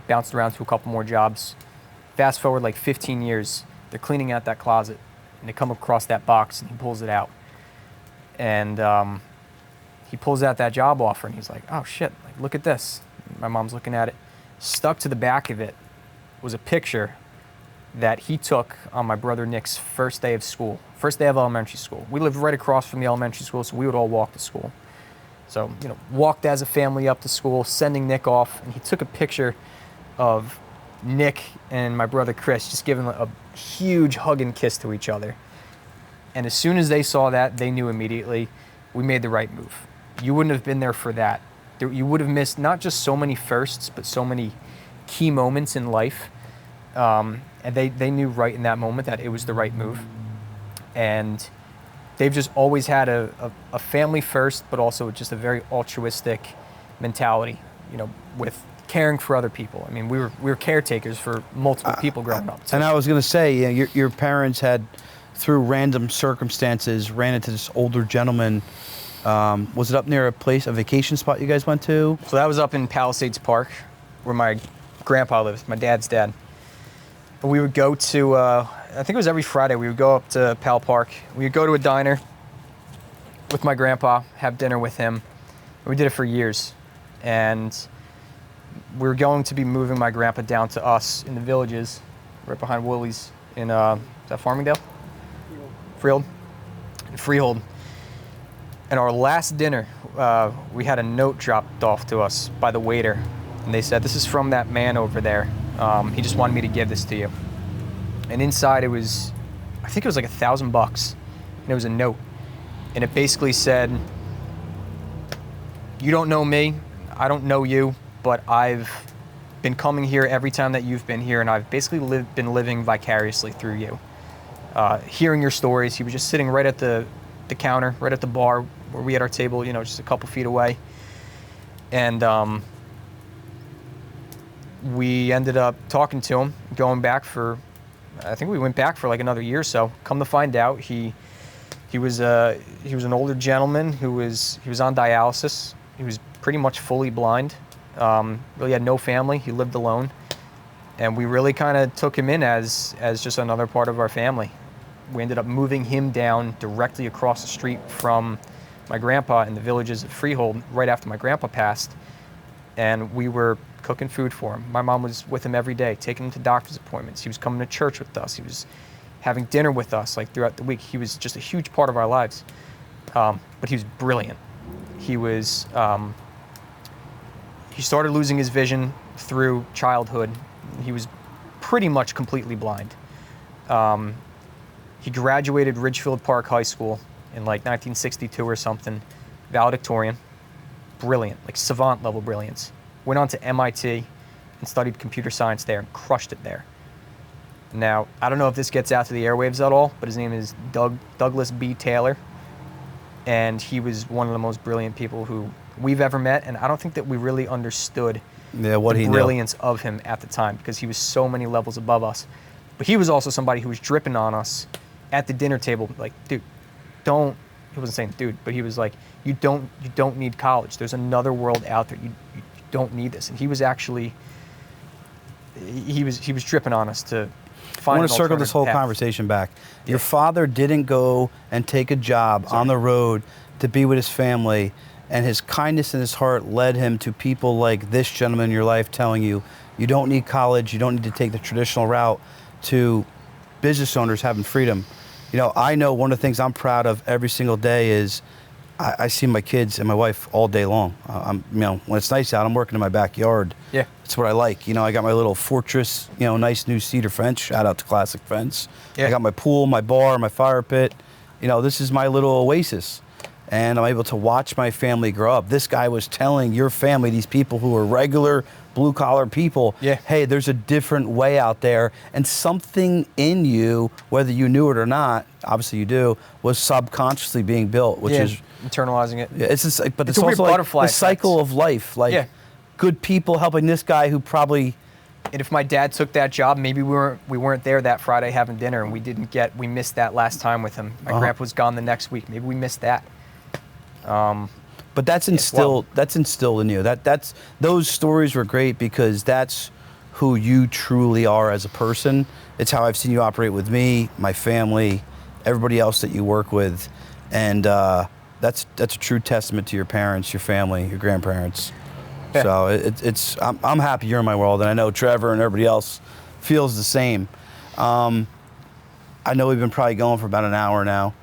Bounced around to a couple more jobs. Fast forward like 15 years, they're cleaning out that closet, and they come across that box, and he pulls it out. And he pulls out that job offer, and he's like, oh shit, like, look at this. My mom's looking at it. Stuck to the back of it was a picture that he took on my brother Nick's first day of elementary school. We lived right across from the elementary school, so we would all walk to school. So, walked as a family up to school, sending Nick off, and he took a picture of Nick and my brother Chris just giving a huge hug and kiss to each other. And as soon as they saw that, they knew immediately we made the right move. You wouldn't have been there for that. You would have missed not just so many firsts, but so many key moments in life. And they knew right in that moment that it was the right move. And they've just always had a family first, but also just a very altruistic mentality, with caring for other people. I mean, we were caretakers for multiple people growing up. And I was going to say, your parents had, through random circumstances, ran into this older gentleman. Was it up near a vacation spot you guys went to? So that was up in Palisades Park, where my grandpa lives, my dad's dad. And we would go to, I think it was every Friday, we would go up to Pal Park. We would go to a diner with my grandpa, have dinner with him. And we did it for years. And we were going to be moving my grandpa down to us in the Villages, right behind Woolies in, is that Farmingdale? Freehold. In Freehold. And our last dinner, we had a note dropped off to us by the waiter. And they said, this is from that man over there. He just wanted me to give this to you. And inside I think it was like $1,000. And it was a note. And it basically said, you don't know me, I don't know you, but I've been coming here every time that you've been here, and I've basically been living vicariously through you. Hearing your stories. He was just sitting right at the counter, right at the bar where we had our table, just a couple feet away. And we ended up talking to him, going back I think we went back for like another year or so. Come to find out, he was an older gentleman who was on dialysis. He was pretty much fully blind. Really had no family. He lived alone, and we really kind of took him in as just another part of our family. We ended up moving him down directly across the street from my grandpa in the Villages of Freehold right after my grandpa passed. and we were cooking food for him. My mom was with him every day, taking him to doctor's appointments. He was coming to church with us. He was having dinner with us like throughout the week. He was just a huge part of our lives. But he was brilliant. He was, he started losing his vision through childhood. He was pretty much completely blind. He graduated Ridgefield Park High School in like 1962 or something, valedictorian, brilliant, like savant level brilliance. Went on to MIT and studied computer science there and crushed it there. Now, I don't know if this gets out to the airwaves at all, but his name is Douglas B. Taylor, and he was one of the most brilliant people who we've ever met, and I don't think that we really understood the brilliance of him at the time because he was so many levels above us. But he was also somebody who was dripping on us at the dinner table, like, dude, don't, he wasn't saying dude, but he was like, you don't need college. There's another world out there. You don't need this. And he was actually, he was dripping on us to find. I want to circle this whole conversation back. Your father didn't go and take a job on the road to be with his family, and his kindness in his heart led him to people like this gentleman in your life telling you, you don't need college, you don't need to take the traditional route, to business owners having freedom. You know, I know one of the things I'm proud of every single day is I see my kids and my wife all day long. You know, when it's nice out, I'm working in my backyard. Yeah. That's what I like. You know, I got my little fortress, you know, nice new cedar fence. Shout out to Classic Fence. Yeah. I got my pool, my bar, my fire pit. You know, this is my little oasis. And I'm able to watch my family grow up. This guy was telling your family, these people who are regular blue-collar people, hey, there's a different way out there, and something in you, whether you knew it or not, obviously you do, was subconsciously being built, which is internalizing it. It's just, but it's a also weird like butterfly the cycle of life, like good people helping this guy who probably. And if my dad took that job, maybe we weren't there that Friday having dinner, and we missed that last time with him. My grandpa was gone the next week. Maybe we missed that. But that's instilled. That's instilled in you. That's those stories were great because that's who you truly are as a person. It's how I've seen you operate with me, my family, everybody else that you work with, and that's a true testament to your parents, your family, your grandparents. Yeah. So I'm happy you're in my world, and I know Trevor and everybody else feels the same. I know we've been probably going for about an hour now.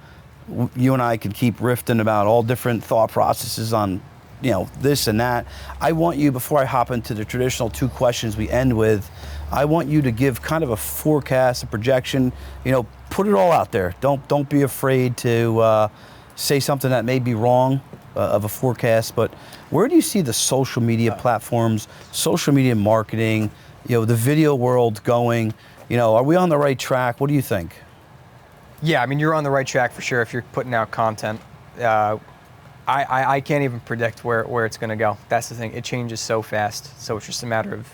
You and I could keep riffing about all different thought processes on, you know, this and that. I want you, before I hop into the traditional 2 questions we end with, I want you to give kind of a forecast, a projection, you know, put it all out there. Don't be afraid to say something that may be wrong of a forecast, but where do you see the social media platforms, social media marketing, you know, the video world going? You know, are we on the right track? What do you think? Yeah, I mean, you're on the right track for sure if you're putting out content. I can't even predict where it's going to go. That's the thing. It changes so fast. So it's just a matter of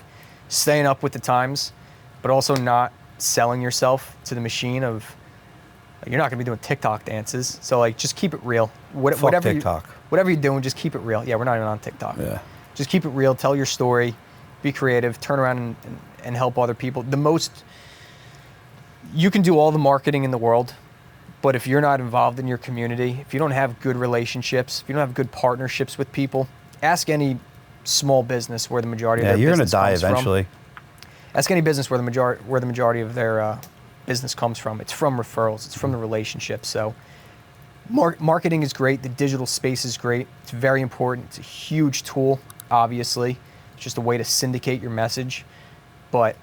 staying up with the times, but also not selling yourself to the machine of, you're not going to be doing TikTok dances. So, like, just keep it real. Whatever TikTok. Whatever you're doing, just keep it real. Yeah, we're not even on TikTok. Yeah. Just keep it real. Tell your story. Be creative. Turn around and help other people. You can do all the marketing in the world, but if you're not involved in your community, if you don't have good relationships, if you don't have good partnerships with people, ask any small business where the majority of their you're business gonna die comes eventually. From. Ask any business where the majority of their business comes from. It's from referrals. It's from the relationships. So marketing is great. The digital space is great. It's very important. It's a huge tool, obviously. It's just a way to syndicate your message, but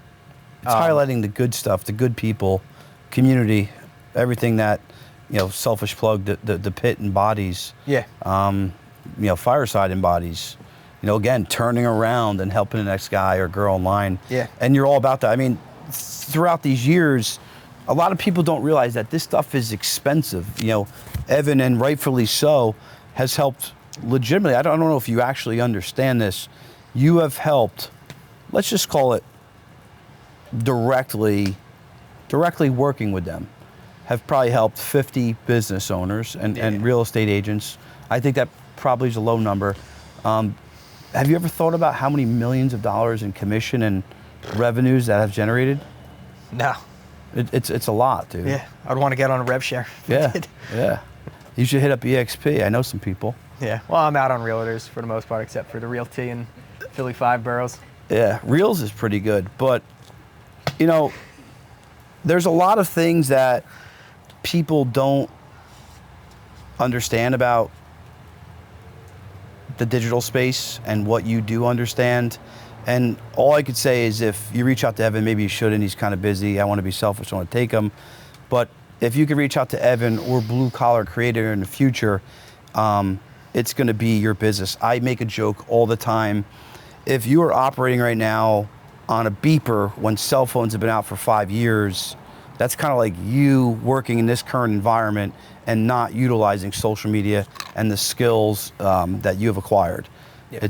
it's highlighting the good stuff, the good people, community, everything that, you know, Selfish Plug, the pit embodies. Yeah. You know, Fireside embodies. You know, again, turning around and helping the next guy or girl in line. Yeah. And you're all about that. I mean, throughout these years, a lot of people don't realize that this stuff is expensive. You know, Evan, and rightfully so, has helped legitimately. I don't know if you actually understand this. You have helped, let's just call it directly working with them, have probably helped 50 business owners and real estate agents. I think that probably is a low number. Have you ever thought about how many millions of dollars in commission and revenues that have generated? No. It's a lot, dude. Yeah, I'd want to get on a rev share. Yeah. You should hit up EXP. I know some people. Yeah, well, I'm out on realtors for the most part, except for the realty and Philly 5 Boroughs. Yeah, Reels is pretty good, but you know, there's a lot of things that people don't understand about the digital space and what you do understand. And all I could say is if you reach out to Evan, maybe you shouldn't, he's kind of busy. I want to be selfish, I want to take him. But if you could reach out to Evan or Blue Collar Creator in the future, it's going to be your business. I make a joke all the time. If you are operating right now on a beeper when cell phones have been out for 5 years, that's kind of like you working in this current environment and not utilizing social media and the skills that you have acquired. Yeah.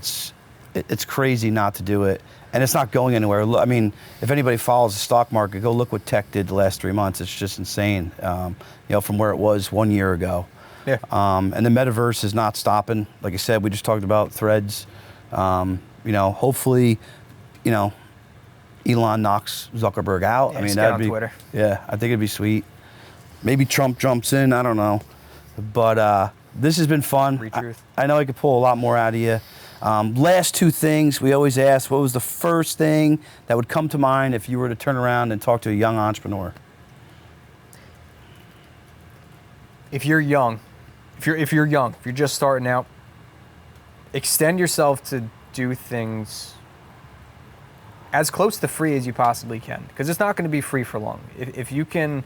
It's crazy not to do it, and it's not going anywhere. I mean, if anybody follows the stock market, go look what tech did the last 3 months. It's just insane, you know, from where it was 1 year ago. Yeah. And the metaverse is not stopping. Like I said, we just talked about Threads. You know, hopefully, you know, Elon knocks Zuckerberg out. Yeah, I mean, just that'd get on be, Twitter. yeah, I think it'd be sweet. Maybe Trump jumps in, I don't know. But this has been fun. Retruth. I know I could pull a lot more out of you. Last two things, we always ask, what was the first thing that would come to mind if you were to turn around and talk to a young entrepreneur? If you're young, if you're just starting out, extend yourself to do things as close to free as you possibly can, because it's not going to be free for long. If you can,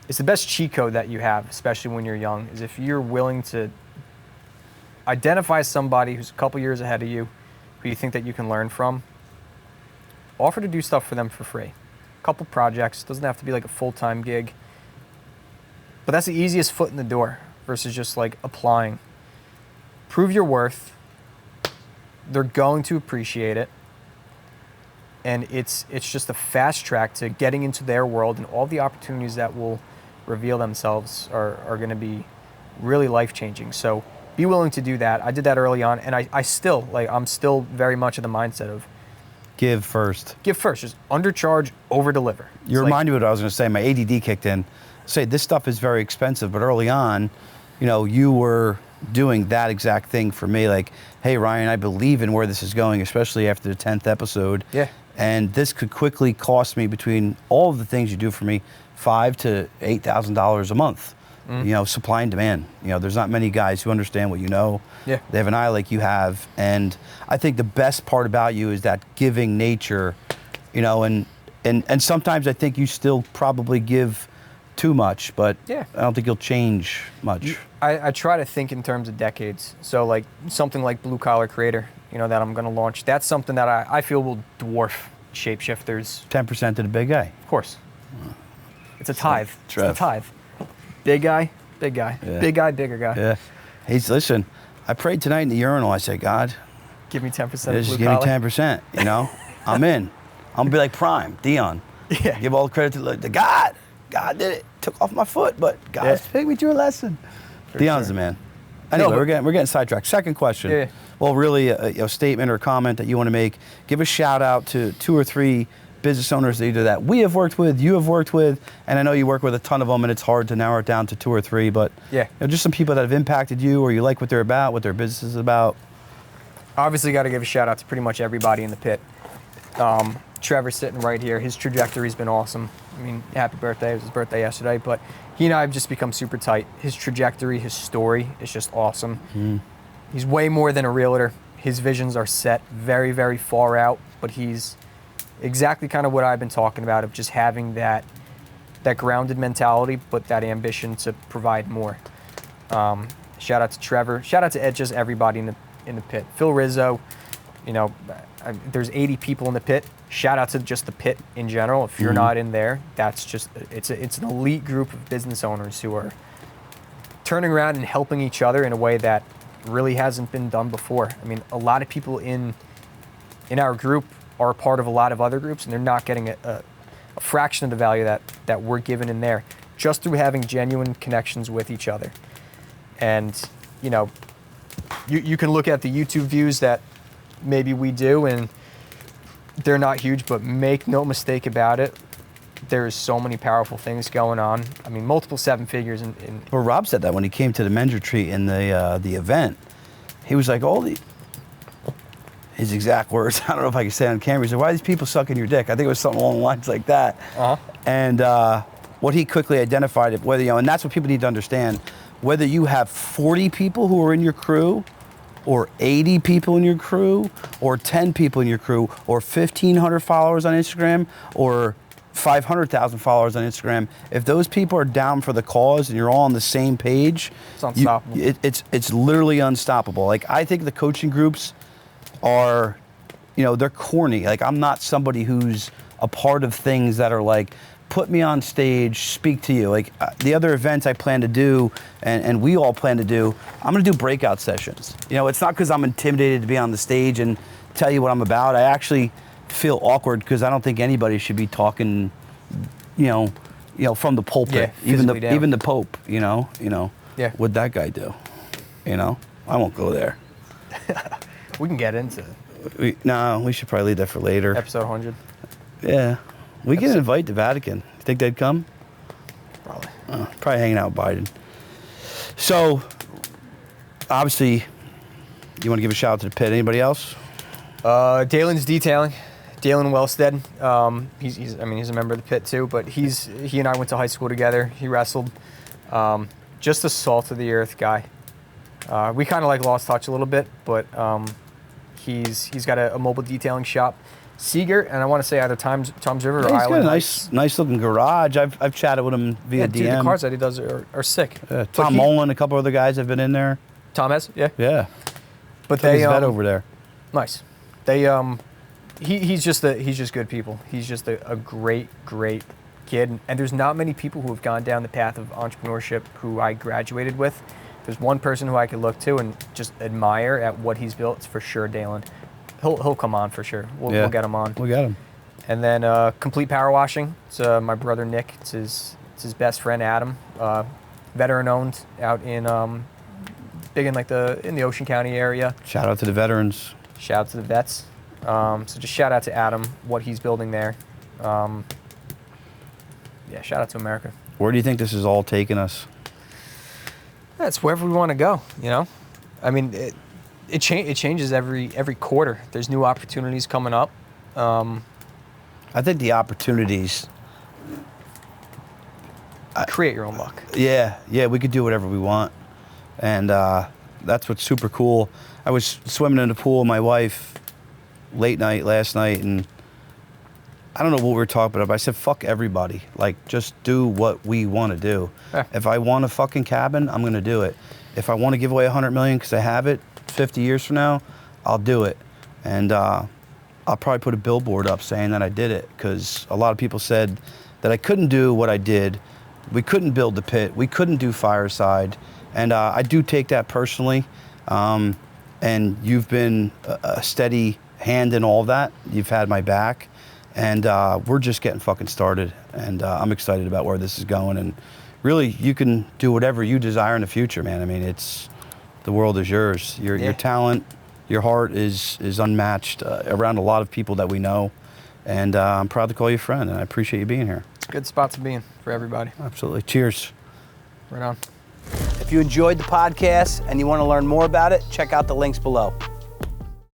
it's the best cheat code that you have, especially when you're young, is if you're willing to identify somebody who's a couple years ahead of you, who you think that you can learn from, offer to do stuff for them for free. A couple projects, doesn't have to be like a full-time gig, but that's the easiest foot in the door versus just like applying. Prove your worth. They're going to appreciate it. And it's just a fast track to getting into their world, and all the opportunities that will reveal themselves are going to be really life-changing. So be willing to do that. I did that early on, and I'm still very much of the mindset of Give first. give first. Just undercharge, over-deliver. You reminded me of what I was going to say. My ADD kicked in. Say this stuff is very expensive, but early on, you know, you were doing that exact thing for me. Like, hey, Ryan, I believe in where this is going, especially after the 10th episode. Yeah. And this could quickly cost me, between all of the things you do for me, $5,000 to $8,000 a month. You know, supply and demand. You know, there's not many guys who understand what you know. Yeah. They have an eye like you have. And I think the best part about you is that giving nature, you know, and sometimes I think you still probably give too much, but Yeah. I don't think you'll change much. I try to think in terms of decades. So like something like Blue Collar Creator, you know, that I'm going to launch, that's something that I feel will dwarf Shapeshifters. 10% to the big guy. Of course. It's a tithe. It's Trev. a tithe. Big guy, big guy. Yeah. Big guy, bigger guy. Yeah. Hey, listen, I prayed tonight in the urinal. I said, God, Give me 10% of just Blue give me Collar. 10%. You know, I'm in. I'm going to be like Prime, Dion. Yeah. Give all the credit to God. God did it. Took off my foot, but God's Yeah. taking me through a lesson. Dion's sure. the man. Anyway, No, but- we're getting sidetracked. Second question. Yeah. Well, really a statement or comment that you want to make. Give a shout out to 2 or 3 business owners either that we have worked with, you have worked with, and I know you work with a ton of them, and it's hard to narrow it down to 2 or 3. But Yeah. you know, just some people that have impacted you, or you like what they're about, what their business is about. Obviously got to give a shout out to pretty much everybody in the pit. Trevor's sitting right here. His trajectory's been awesome. I mean, happy birthday. It was his birthday yesterday, but he and I have just become super tight. His trajectory, his story is just awesome. He's way more than a realtor. His visions are set very, very far out, but he's exactly kind of what I've been talking about, of just having that grounded mentality, but that ambition to provide more. Shout out to Trevor. Shout out to just everybody in the pit. Phil Rizzo, you know, there's 80 people in the pit. Shout out to just the pit in general. If you're not in there, that's just, it's an elite group of business owners who are turning around and helping each other in a way that really hasn't been done before. I mean, a lot of people in our group are a part of a lot of other groups, and they're not getting a fraction of the value that we're given in there, just through having genuine connections with each other. And, you know, you can look at the YouTube views that maybe we do, and they're not huge, but make no mistake about it, there's so many powerful things going on. I mean, multiple 7 figures in Well, Rob said that when he came to the men's retreat in the event. He was like, his exact words, I don't know if I can say it on camera, he said, "Why are these people sucking your dick?" I think it was something along the lines like that. And what he quickly identified, whether, and that's what people need to understand, whether you have 40 people who are in your crew, or 80 people in your crew, or 10 people in your crew, or 1,500 followers on Instagram, or 500,000 followers on Instagram, if those people are down for the cause and you're all on the same page, it's unstoppable. It's literally unstoppable. Like, I think the coaching groups are, they're corny. Like, I'm not somebody who's a part of things that are like, put me on stage, speak to you. Like, the other events I plan to do, and we all plan to do, I'm gonna do breakout sessions. It's not because I'm intimidated to be on the stage and tell you what I'm about. I actually feel awkward because I don't think anybody should be talking, from the pulpit. Even the Pope, Yeah. What'd that guy do? I won't go there. We can get into it. We should probably leave that for later. Episode 100. Yeah. We can invite the Vatican. You think they'd come? Probably. Probably hanging out with Biden. So, obviously, you want to give a shout out to the pit. Anybody else? Dalen's detailing. Dalen Wellstead. He's a member of the pit too, but he and I went to high school together. He wrestled. Just a salt of the earth guy. We kind of lost touch a little bit, but he's got a mobile detailing shop. Seeger, and I want to say either Toms River or He's Island. got a nice looking garage. I've chatted with him via DM. Dude, the cars that he does are sick. Tom Mullen, a couple other guys have been in there. Tom has, yeah. Yeah. But He's vet over there. Nice. They he's just good people. He's just a great kid, and there's not many people who have gone down the path of entrepreneurship who I graduated with. There's one person who I could look to and just admire at what he's built. It's for sure Dalen. He'll come on for sure. We'll get him on. We'll get him. And then Complete Power Washing. It's my brother Nick. It's his best friend Adam. Veteran owned out in big in the Ocean County area. Shout out to the veterans. Shout out to the vets. So just shout out to Adam, what he's building there. Shout out to America. Where do you think this is all taking us? That's wherever we want to go. I mean, it changes every quarter. There's new opportunities coming up. I think the opportunities. Create your own luck. Yeah, we could do whatever we want, and that's what's super cool. I was swimming in the pool with my wife late night last night, and I don't know what we were talking about, but I said, fuck everybody. Like, just do what we want to do. Yeah. If I want a fucking cabin, I'm going to do it. If I want to give away $100 million because I have it 50 years from now, I'll do it. And I'll probably put a billboard up saying that I did it, because a lot of people said that I couldn't do what I did. We couldn't build the pit. We couldn't do Fireside. And I do take that personally. And you've been a steady hand in all of that. You've had my back. And we're just getting fucking started. And I'm excited about where this is going. And really, you can do whatever you desire in the future, man. I mean, the world is yours. Your talent, your heart is unmatched around a lot of people that we know. And I'm proud to call you a friend, and I appreciate you being here. It's a good spot to be in for everybody. Absolutely. Cheers. Right on. If you enjoyed the podcast and you want to learn more about it, check out the links below.